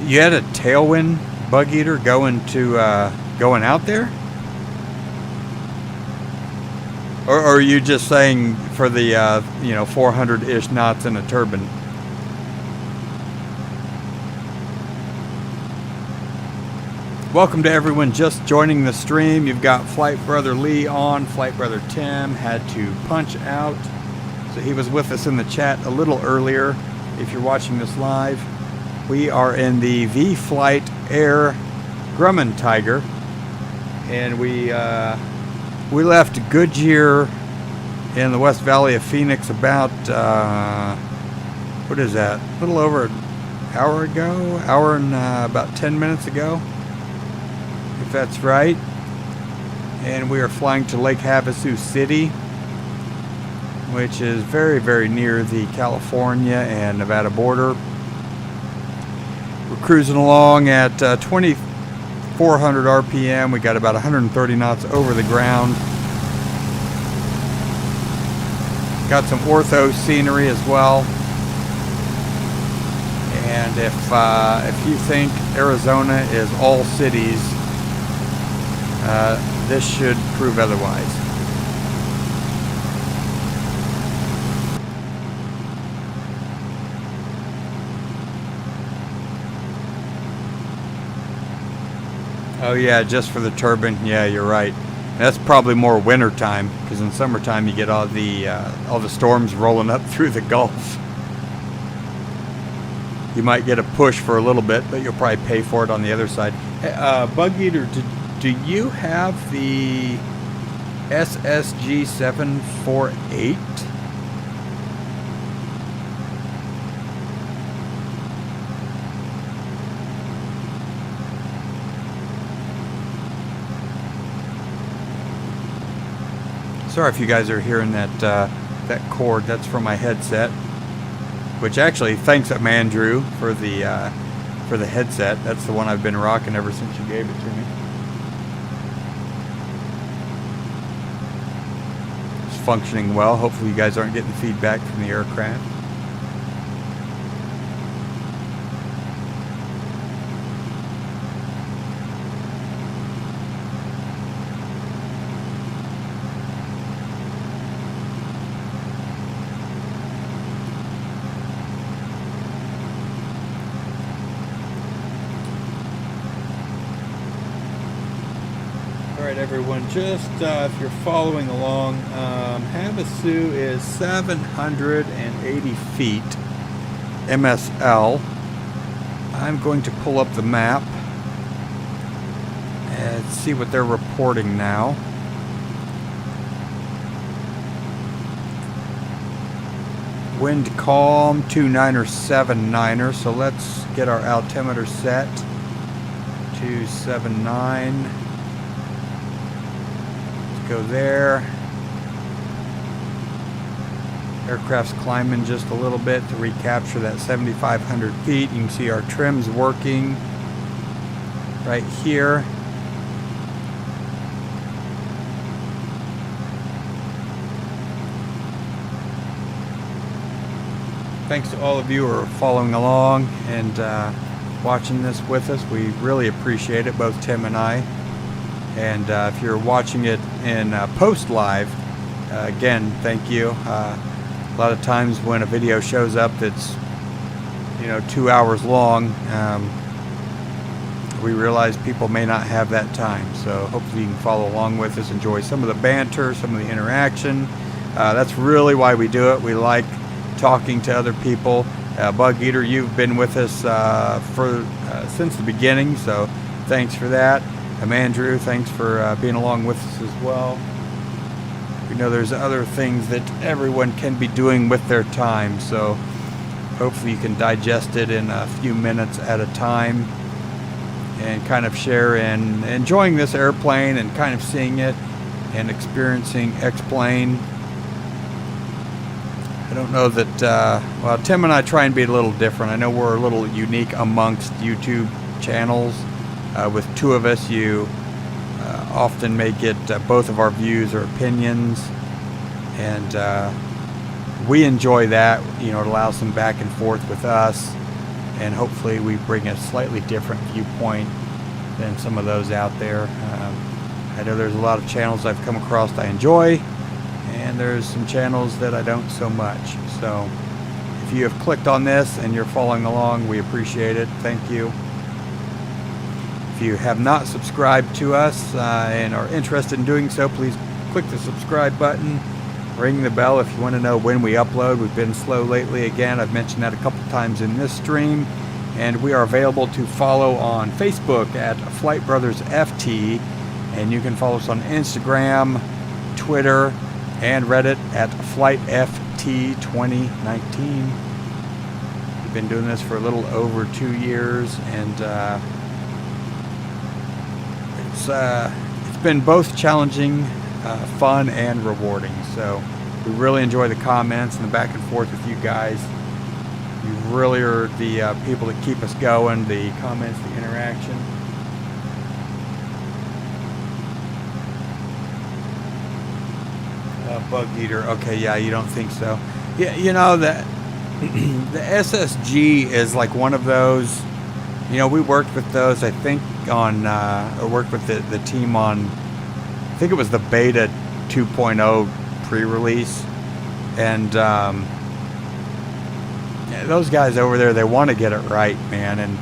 You had a tailwind, Bug Eater, going out there? Or are you just saying for the 400-ish knots in a turbine? Welcome to everyone just joining the stream. You've got Flight Brother Lee on. Flight Brother Tim had to punch out, so he was with us in the chat a little earlier. If you're watching this live, we are in the Vflyteair Grumman Tiger, and we left Goodyear in the West Valley of Phoenix about, what is that? A little over hour ago, hour and about 10 minutes ago, if that's right. And we are flying to Lake Havasu City, which is very, very near the California and Nevada border. We're cruising along at 2,400 RPM. We got about 130 knots over the ground. Got some Ortho scenery as well. And if you think Arizona is all cities, this should prove otherwise. Oh yeah, just for the turbine. Yeah, you're right. That's probably more winter time, because in summertime you get all the storms rolling up through the Gulf. You might get a push for a little bit, but you'll probably pay for it on the other side. Bug Eater, do you have the SSG 748? Sorry if you guys are hearing that cord. That's from my headset. Which actually, thanks Andrew for the headset. That's the one I've been rocking ever since you gave it to me. It's functioning well. Hopefully you guys aren't getting feedback from the aircraft. Everyone, just if you're following along, Havasu is 780 feet MSL. I'm going to pull up the map and see what they're reporting now. Wind calm, 29er, 79er, so let's get our altimeter set. 279. Go there. Aircraft's climbing just a little bit to recapture that 7,500 feet. You can see our trims working right here. Thanks to all of you who are following along and watching this with us. We really appreciate it, both Tim and I. And if you're watching it in post live, again, thank you. A lot of times when a video shows up that's 2 hours long, we realize people may not have that time. So hopefully you can follow along with us, enjoy some of the banter, some of the interaction. That's really why we do it. We like talking to other people. Bug Eater, you've been with us since the beginning, so thanks for that. Andrew, thanks for being along with us as well. We know there's other things that everyone can be doing with their time, so hopefully you can digest it in a few minutes at a time and kind of share in enjoying this airplane and kind of seeing it and experiencing X-Plane. I don't know that, well, Tim and I try and be a little different. I know we're a little unique amongst YouTube channels. With two of us, you often may get both of our views or opinions, and we enjoy that. It allows some back and forth with us, and hopefully we bring a slightly different viewpoint than some of those out there. I know there's a lot of channels I've come across I enjoy, and there's some channels that I don't so much. So if you have clicked on this and you're following along, we appreciate it. Thank you. If you have not subscribed to us and are interested in doing so, please click the subscribe button, ring the bell if you want to know when we upload. We've been slow lately again. I've mentioned that a couple times in this stream. And we are available to follow on Facebook at Flight Brothers FT, and you can follow us on Instagram, Twitter, and Reddit at Flight FT 2019. We've been doing this for a little over 2 years, and it's been both challenging, fun, and rewarding. So we really enjoy the comments and the back and forth with you guys. You really are the people that keep us going, the comments, the interaction. Bug eater. Okay, yeah, you don't think so. Yeah, you know that the SSG is like one of those. You know, we worked with those, I think, on, or worked with the team on, I think it was the Beta 2.0 pre-release. And yeah, those guys over there, they want to get it right, man. And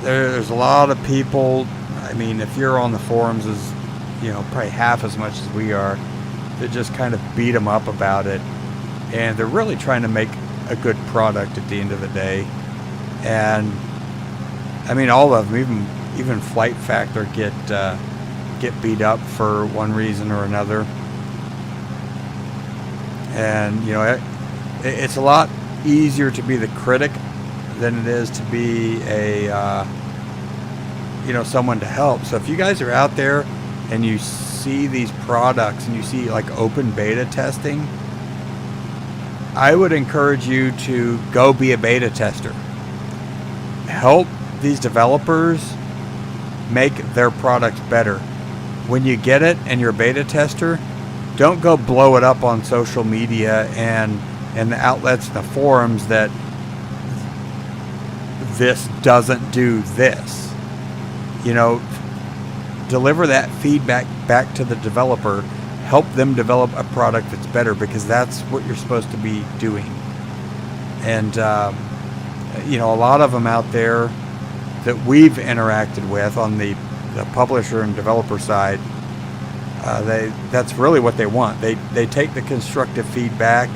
there's a lot of people, I mean, if you're on the forums, as you know, probably half as much as we are, that just kind of beat them up about it. And they're really trying to make a good product at the end of the day. And I mean, all of them, even Flight Factor, get beat up for one reason or another. And you know, it's a lot easier to be the critic than it is to be a you know, someone to help. So if you guys are out there and you see these products and you see like open beta testing, I would encourage you to go be a beta tester. Help these developers make their products better. When you get it and you're a beta tester, don't go blow it up on social media and the outlets and the forums that this doesn't do this. You know, deliver that feedback back to the developer. Help them develop a product that's better, because that's what you're supposed to be doing. And you know, a lot of them out there that we've interacted with on the publisher and developer side, that's really what they want. They take the constructive feedback,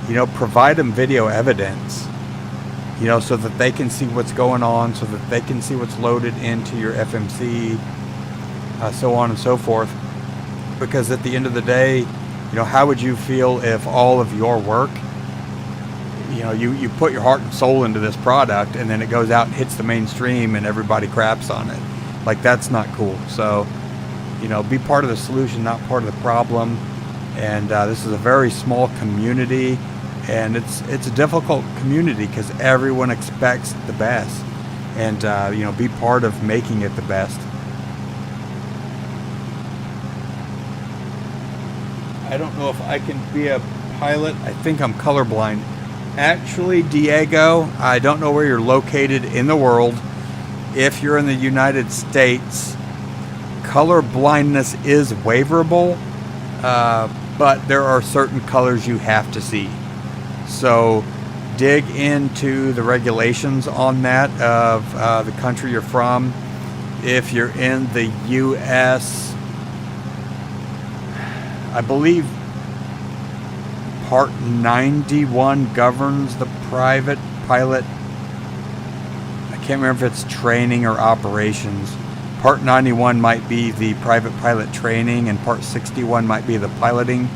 you know, provide them video evidence, you know, so that they can see what's going on, so that they can see what's loaded into your FMC, so on and so forth. Because at the end of the day, you know, how would you feel if all of your work, you know, you put your heart and soul into this product, and then it goes out and hits the mainstream and everybody craps on it? Like, that's not cool. So, you know, be part of the solution, not part of the problem. And this is a very small community, and it's a difficult community because everyone expects the best, and you know, be part of making it the best. I don't know if I can be a pilot. I think I'm colorblind. Actually, Diego, I don't know where you're located in the world. If you're in the United States, color blindness is waiverable, but there are certain colors you have to see. So dig into the regulations on that of the country you're from. If you're in the U.S., I believe Part 91 governs the private pilot. I can't remember if it's training or operations. Part 91 might be the private pilot training, and Part 61 might be the piloting.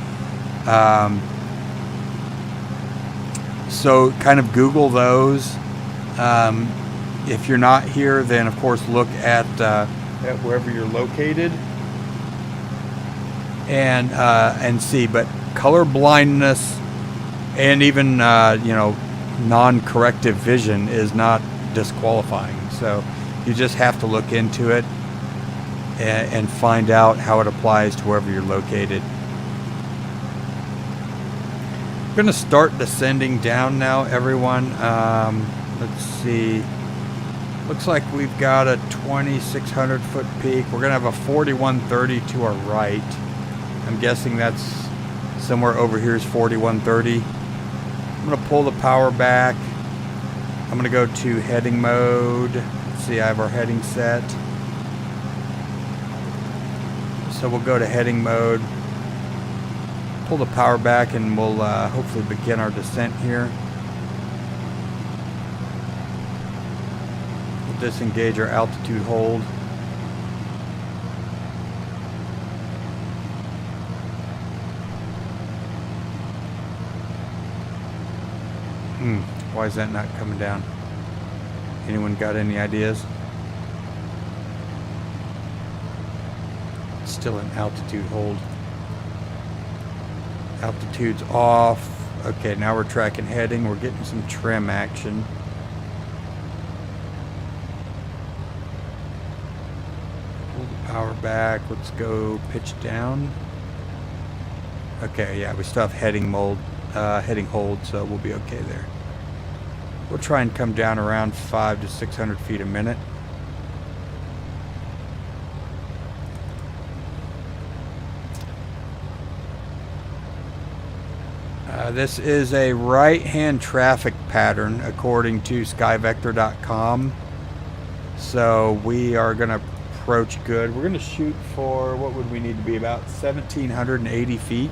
So kind of Google those. If you're not here, then of course look at wherever you're located and see. But color blindness and even you know, non-corrective vision is not disqualifying. So you just have to look into it and find out how it applies to wherever you're located. I'm going to start descending down now, everyone. Let's see. Looks like we've got a 2,600 foot peak. We're going to have a 4130 to our right. I'm guessing that's somewhere over here is 4130. I'm going to pull the power back. I'm going to go to heading mode. Let's see, I have our heading set. So we'll go to heading mode. Pull the power back, and we'll hopefully begin our descent here. We'll disengage our altitude hold. Why is that not coming down? Anyone got any ideas? It's still an altitude hold. Altitude's off. Okay, now we're tracking heading. We're getting some trim action. Pull the power back. Let's go pitch down. Okay, yeah, we still have heading hold, so we'll be okay there. We'll try and come down around 500 to 600 feet a minute. This is a right-hand traffic pattern according to skyvector.com. So we are going to approach good. We're going to shoot for, what would we need to be, about 1,780 feet.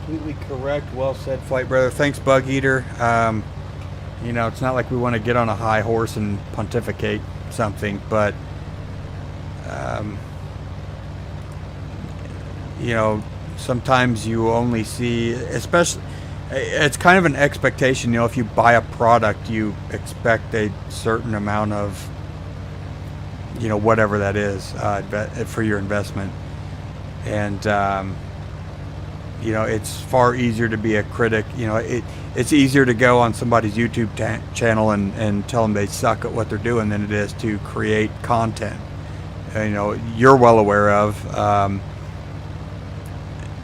Completely correct. Well said, Flight Brother. Thanks, Bug Eater. You know, it's not like we want to get on a high horse and pontificate something, but you know, sometimes you only see, especially, it's kind of an expectation, you know, if you buy a product, you expect a certain amount of, you know, whatever that is for your investment. And, you know, it's far easier to be a critic. You know, it's easier to go on somebody's YouTube channel and tell them they suck at what they're doing than it is to create content. You know, you're well aware of.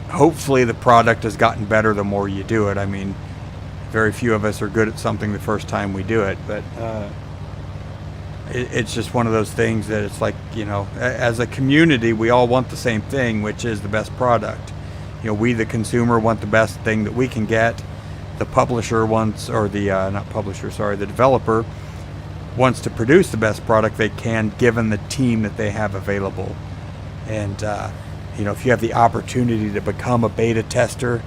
Hopefully the product has gotten better the more you do it. I mean, very few of us are good at something the first time we do it, but it's just one of those things that it's like, you know, as a community, we all want the same thing, which is the best product. You know, we, the consumer, want the best thing that we can get. The publisher wants, or the, not publisher, sorry, the developer wants to produce the best product they can given the team that they have available. And, you know, if you have the opportunity to become a beta tester,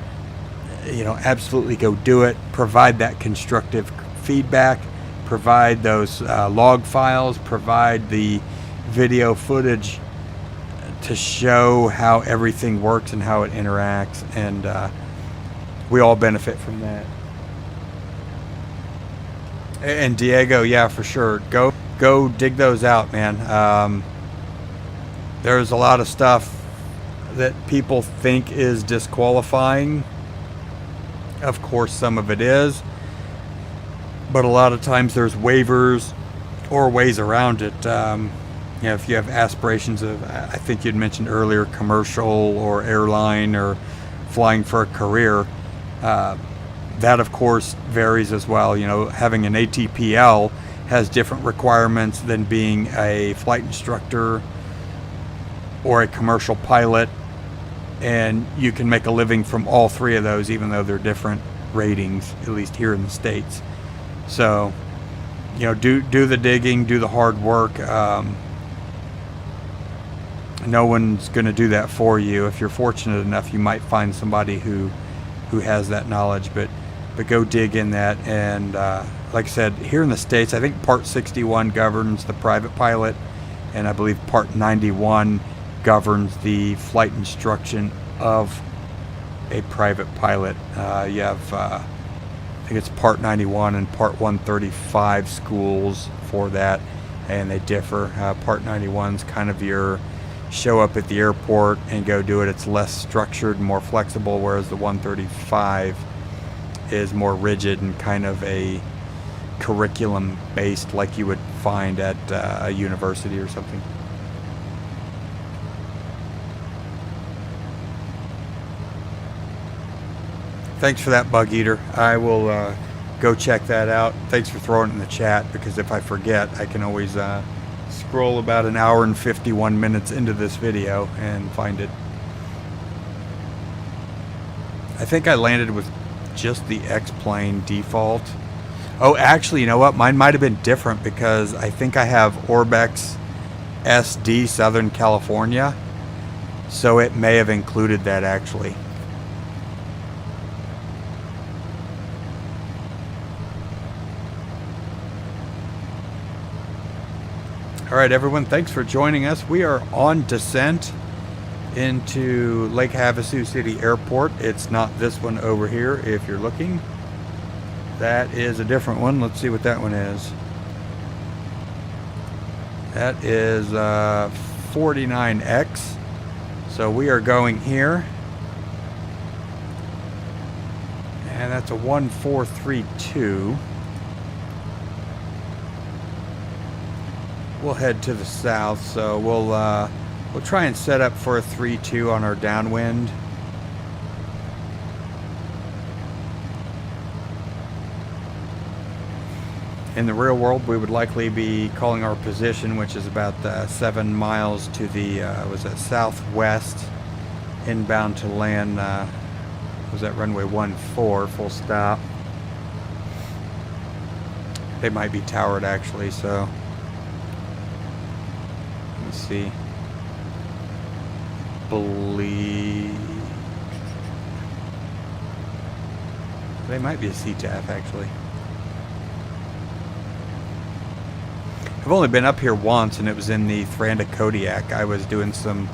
you know, absolutely go do it. Provide that constructive feedback. Provide those log files. Provide the video footage to show how everything works and how it interacts. And we all benefit from that. And Diego, yeah, for sure. Go dig those out, man. There's a lot of stuff that people think is disqualifying. Of course, some of it is, but a lot of times there's waivers or ways around it. You know, if you have aspirations of, I think you'd mentioned earlier, commercial or airline or flying for a career, that of course varies as well. You know, having an ATPL has different requirements than being a flight instructor or a commercial pilot. And you can make a living from all three of those, even though they're different ratings, at least here in the States. So, you know, do the digging, do the hard work. No one's going to do that for you. If you're fortunate enough, you might find somebody who has that knowledge. But go dig in that. And like I said, here in the States, I think Part 61 governs the private pilot, and I believe Part 91 governs the flight instruction of a private pilot. You have, I think it's Part 91 and Part 135 schools for that, and they differ. Part 91 is kind of your show up at the airport and go do it. It's less structured and more flexible, whereas the 135 is more rigid and kind of a curriculum based, like you would find at a university or something. Thanks for that, Bug Eater. I will go check that out. Thanks for throwing it in the chat, because if I forget, I can always scroll about an hour and 51 minutes into this video and find it. I think I landed with just the X-plane default. Oh, actually, you know what? Mine might have been different, because I think I have Orbex SD Southern California, so it may have included that actually. All right, everyone, thanks for joining us. We are on descent. into Lake Havasu City Airport. It's not this one over here if you're looking. That is a different one. Let's see what that one is. That is 49X. So we are going here. And that's a 1432. We'll head to the south, so we'll try and set up for a 3-2 on our downwind. In the real world, we would likely be calling our position, which is about 7 miles to the was that southwest, inbound to land. Was that runway 14 full stop? They might be towered actually, so let me see. Believe they might be a CTAF actually. I've only been up here once, and it was in the Kodiak. I was doing some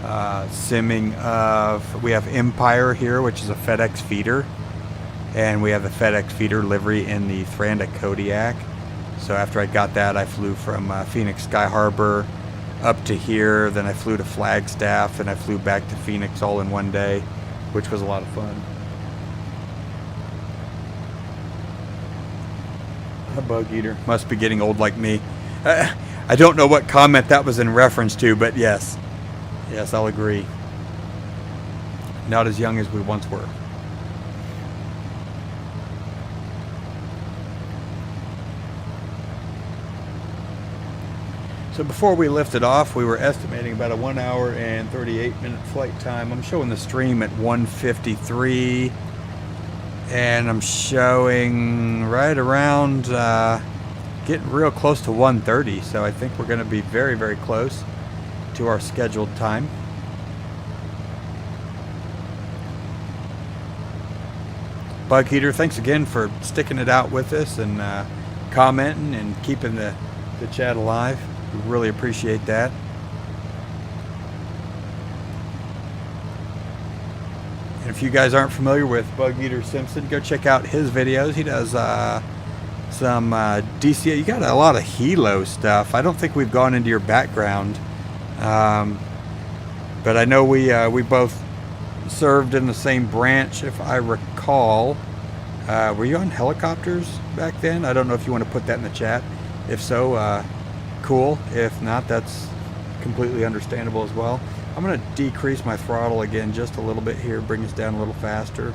simming of, we have Empire here, which is a FedEx feeder, and we have the FedEx feeder livery in the Kodiak. So after I got that, I flew from Phoenix Sky Harbor up to here, then I flew to Flagstaff, and I flew back to Phoenix all in one day, which was a lot of fun. A bug eater. Must be getting old like me. I don't know what comment that was in reference to, but yes. Yes, I'll agree. Not as young as we once were. So before we lifted off, we were estimating about a 1 hour and 38-minute flight time. I'm showing the stream at 1:53, and I'm showing right around getting real close to 1:30. So I think we're going to be very, very close to our scheduled time. Bug Eater, thanks again for sticking it out with us and commenting and keeping the chat alive. We really appreciate that. And if you guys aren't familiar with Bug Eater Simpson, go check out his videos. He does some DCA. You got a lot of Hilo stuff. I don't think we've gone into your background, but I know we both served in the same branch, if I recall. Were you on helicopters back then? I don't know if you want to put that in the chat. If so, cool. If not, that's completely understandable as well. I'm going to decrease my throttle again just a little bit here, bring us down a little faster.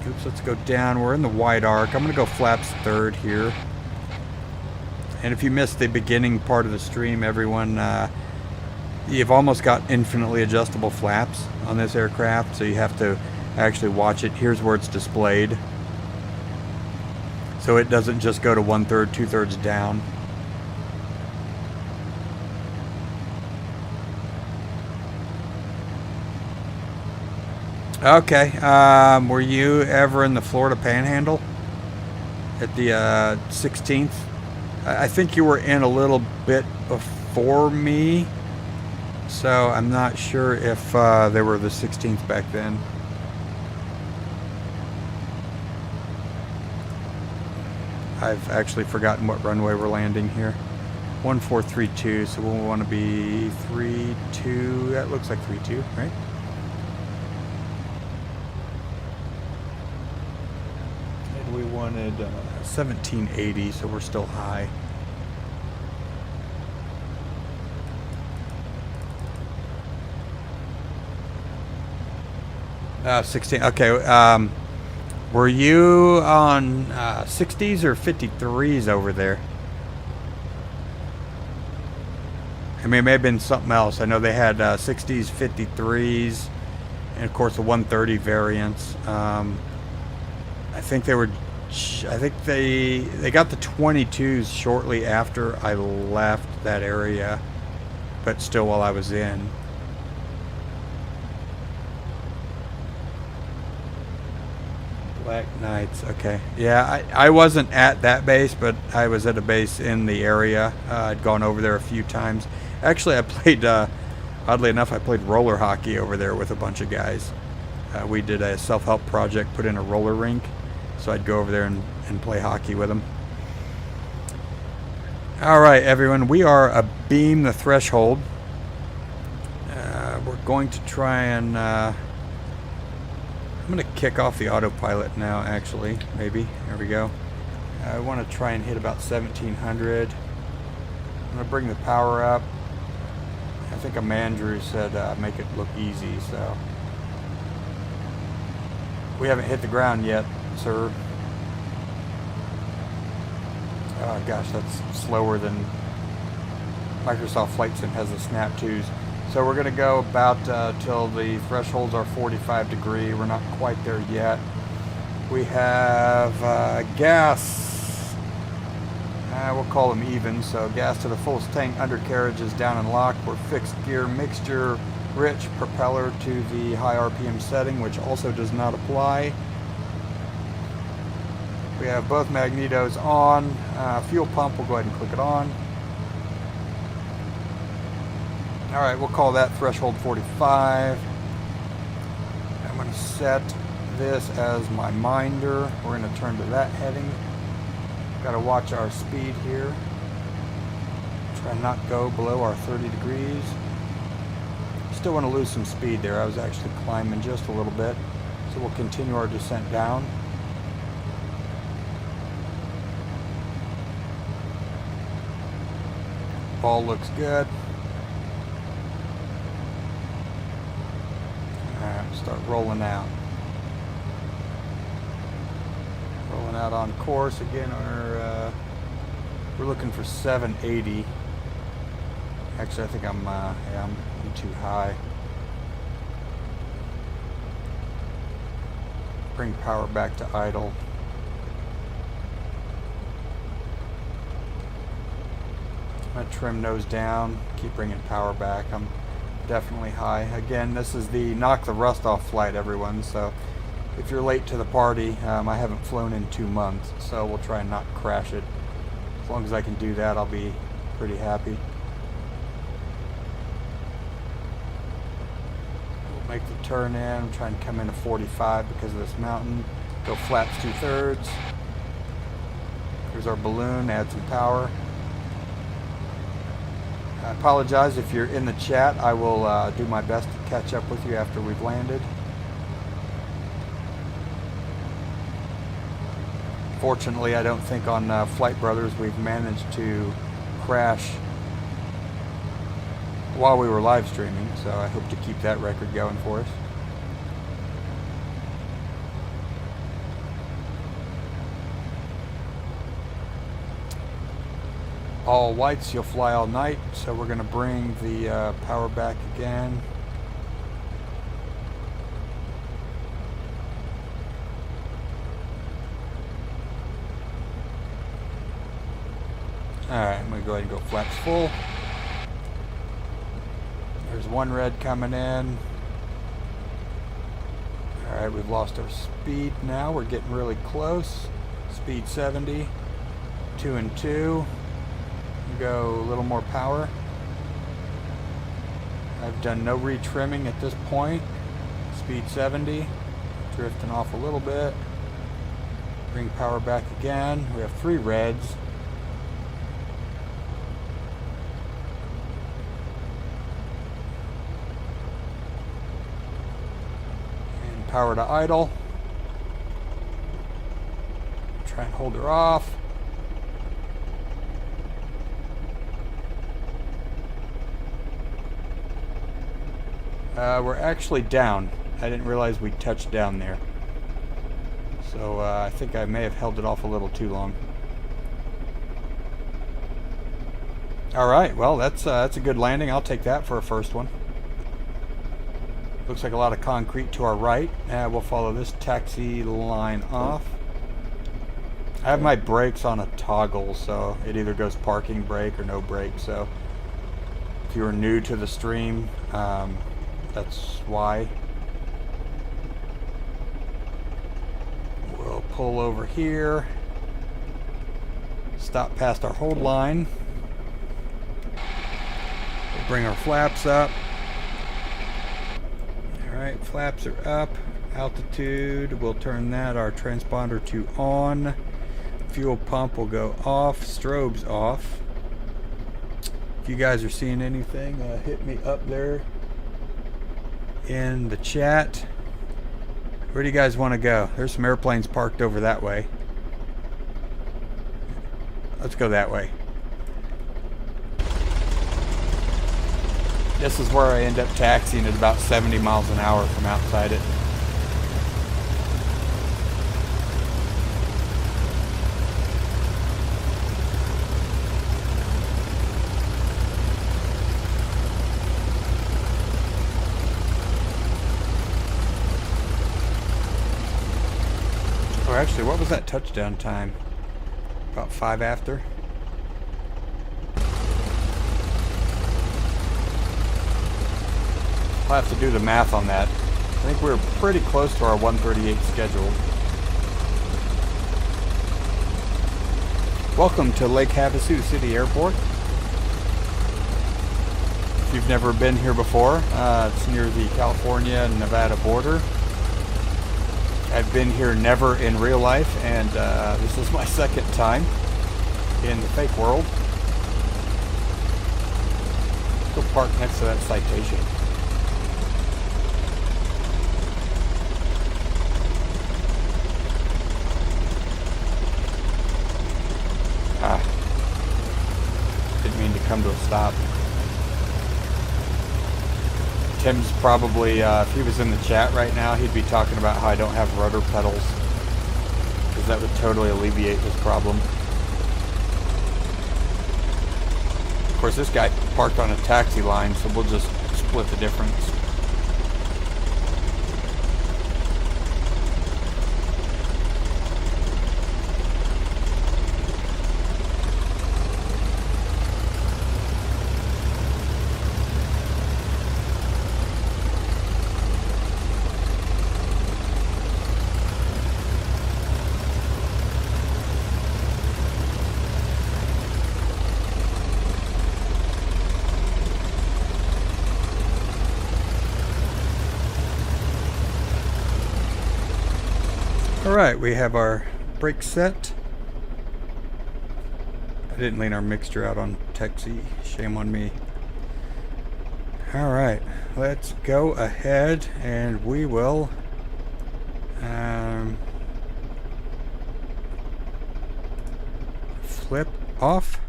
Oops, let's go down. We're in the wide arc. I'm going to go flaps third here. And if you missed the beginning part of the stream, everyone, you've almost got infinitely adjustable flaps on this aircraft, so you have to actually watch it. Here's where it's displayed. So it doesn't just go to 1/3, 2/3 down. Okay, were you ever in the Florida Panhandle at the 16th? I think you were in a little bit before me, so I'm not sure if they were the 16th back then. I've actually forgotten what runway we're landing here. 1432, so we'll want to be 32. That looks like 32, right? And we wanted 1780, so we're still high. Uh, 16. Okay. Were you on 60s or 53s over there? I mean, it may have been something else. I know they had 60s, 53s, and of course the 130 variants. I think they were. I think they got the 22s shortly after I left that area, but still while I was in. Black Knights. Okay. Yeah, I wasn't at that base, but I was at a base in the area. I'd gone over there a few times. Actually, I played, oddly enough, I played roller hockey over there with a bunch of guys. We did a self-help project, put in a roller rink, so I'd go over there and play hockey with them. All right, everyone, we are abeam the threshold. We're going to try and... I'm going to kick off the autopilot now, actually, maybe. There we go. I want to try and hit about 1700. I'm going to bring the power up. I think a Mandrew said make it look easy, so... We haven't hit the ground yet, sir. Oh gosh, that's slower than Microsoft Flight Sim has the snap 2s. So we're going to go about till the thresholds are 45 degree. We're not quite there yet. We have gas. We'll call them even. So gas to the fullest tank, undercarriage is down and locked. We're fixed gear mixture rich, propeller to the high RPM setting, which also does not apply. We have both magnetos on. Fuel pump, we'll go ahead and click it on. Alright, we'll call that threshold 45. I'm going to set this as my minder. We're going to turn to that heading. Got to watch our speed here. Try not to go below our 30 degrees. Still want to lose some speed there. I was actually climbing just a little bit. So we'll continue our descent down. Ball looks good. Alright, start rolling out. Rolling out on course again. We're looking for 780. Actually, I think I'm too high. Bring power back to idle. I'm going to trim nose down, keep bringing power back. I'm definitely high. Again, this is the knock the rust off flight, everyone. So if you're late to the party, I haven't flown in 2 months, so we'll try and not crash it. As long as I can do that, I'll be pretty happy. We'll make the turn in. I'm trying to come in at 45 because of this mountain. Go flaps 2/3. Here's our balloon, add some power. I apologize if you're in the chat. I will do my best to catch up with you after we've landed. Fortunately, I don't think on Flight Brothers we've managed to crash while we were live streaming, so I hope to keep that record going for us. All whites, you'll fly all night, so we're going to bring the power back again. Alright, I'm going to go ahead and go flaps full. There's one red coming in. Alright, we've lost our speed now. We're getting really close. Speed 70. 2 and 2. Go a little more power. I've done no retrimming at this point. Speed 70. Drifting off a little bit. Bring power back again. We have 3 reds. And power to idle. Try and hold her off. We're actually down. I didn't realize we touched down there. So I think I may have held it off a little too long. Alright, well that's a good landing. I'll take that for a first one. Looks like a lot of concrete to our right. We'll follow this taxi line off. I have my brakes on a toggle, so it either goes parking brake or no brake. So if you're new to the stream, that's why. pull over here. Stop past our hold line. We'll bring our flaps up. Alright, flaps are up. Altitude, we'll turn that, our transponder to on. Fuel pump will go off. Strobes off. If you guys are seeing anything, hit me up there in the chat. Where do you guys want to go? There's some airplanes parked over that way. Let's go that way. This is where I end up taxiing at about 70 miles an hour from outside it. Or actually, what was that touchdown time? About 5 after. I'll have to do the math on that. I think we're pretty close to our 138 schedule. Welcome to Lake Havasu City Airport. If you've never been here before, it's near the California and Nevada border. I've been here never in real life, and this is my second time in the fake world. Let's go park next to that citation. Didn't mean to come to a stop. Tim's probably, if he was in the chat right now, he'd be talking about how I don't have rudder pedals, because that would totally alleviate this problem. Of course, this guy parked on a taxi line, so we'll just split the difference. Alright, we have our brake set. I didn't lean our mixture out on Texie. Shame on me. Alright, let's go ahead and we will flip off.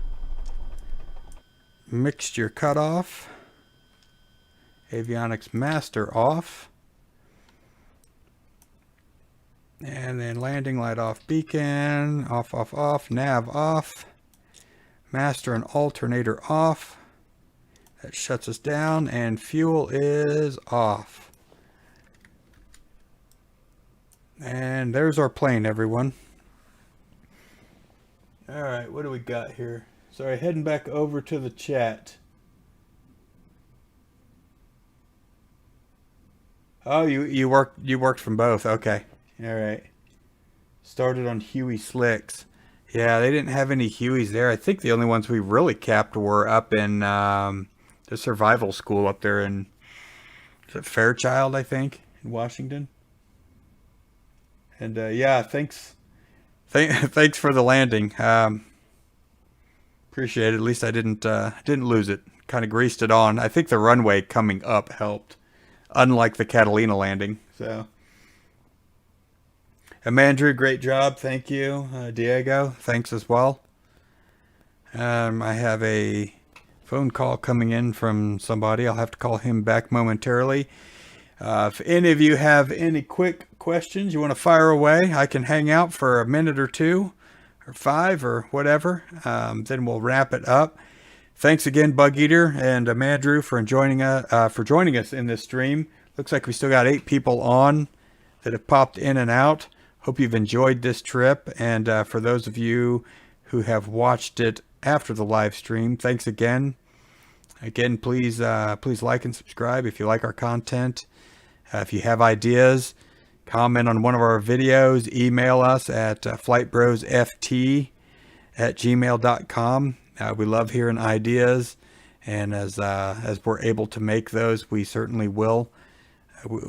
Mixture cut off. Avionics master off. And then landing light off, beacon, off, off, off, nav off, master and alternator off. That shuts us down, and fuel is off. And there's our plane, everyone. Alright, what do we got here? Sorry, heading back over to the chat. Oh, you worked from both, okay. Alright. Started on Huey Slicks. Yeah, they didn't have any Hueys there. I think the only ones we really capped were up in the survival school up there in, is it Fairchild, I think, in Washington. And yeah, thanks for the landing. Appreciate it. At least I didn't lose it. Kind of greased it on. I think the runway coming up helped, unlike the Catalina landing. So. Amandrew, great job. Thank you. Diego, thanks as well. I have a phone call coming in from somebody. I'll have to call him back momentarily. If any of you have any quick questions you want to fire away, I can hang out for a minute or two or 5 or whatever. Then we'll wrap it up. Thanks again, Bug Eater and Amandrew, for joining us in this stream. Looks like we still got 8 people on that have popped in and out. Hope you've enjoyed this trip, and for those of you who have watched it after the live stream, thanks again. Again, please like and subscribe if you like our content. If you have ideas, comment on one of our videos, email us at flightbrosft@gmail.com. We love hearing ideas, and as we're able to make those, we certainly will.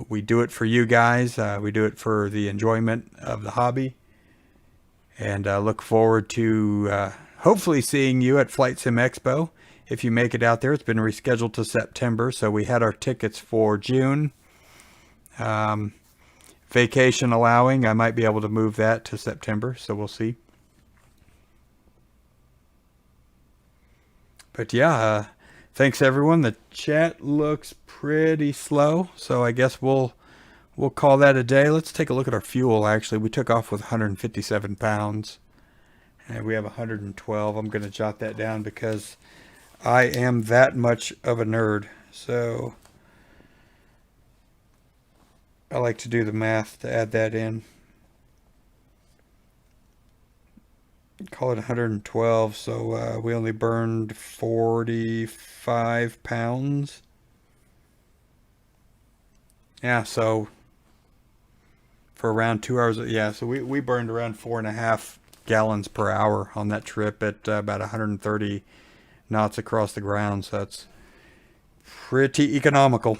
We do it for you guys. We do it for the enjoyment of the hobby, and look forward to hopefully seeing you at Flight Sim Expo. If you make it out there, it's been rescheduled to September, so we had our tickets for June. Vacation allowing, I might be able to move that to September, so we'll see. But yeah, thanks everyone. The chat looks pretty slow, so I guess we'll call that a day. Let's take a look at our fuel. Actually, we took off with 157 pounds, and we have 112. I'm going to jot that down because I am that much of a nerd. So I like to do the math to add that in. Call it 112, so we only burned 45 pounds. Yeah, so for around 2 hours, yeah, so we burned around 4.5 gallons per hour on that trip at about 130 knots across the ground, so that's pretty economical.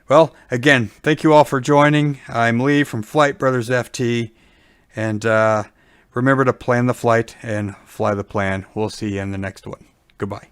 Well, again, thank you all for joining. I'm Lee from Flight Brothers FT, and remember to plan the flight and fly the plan. We'll see you in the next one. Goodbye.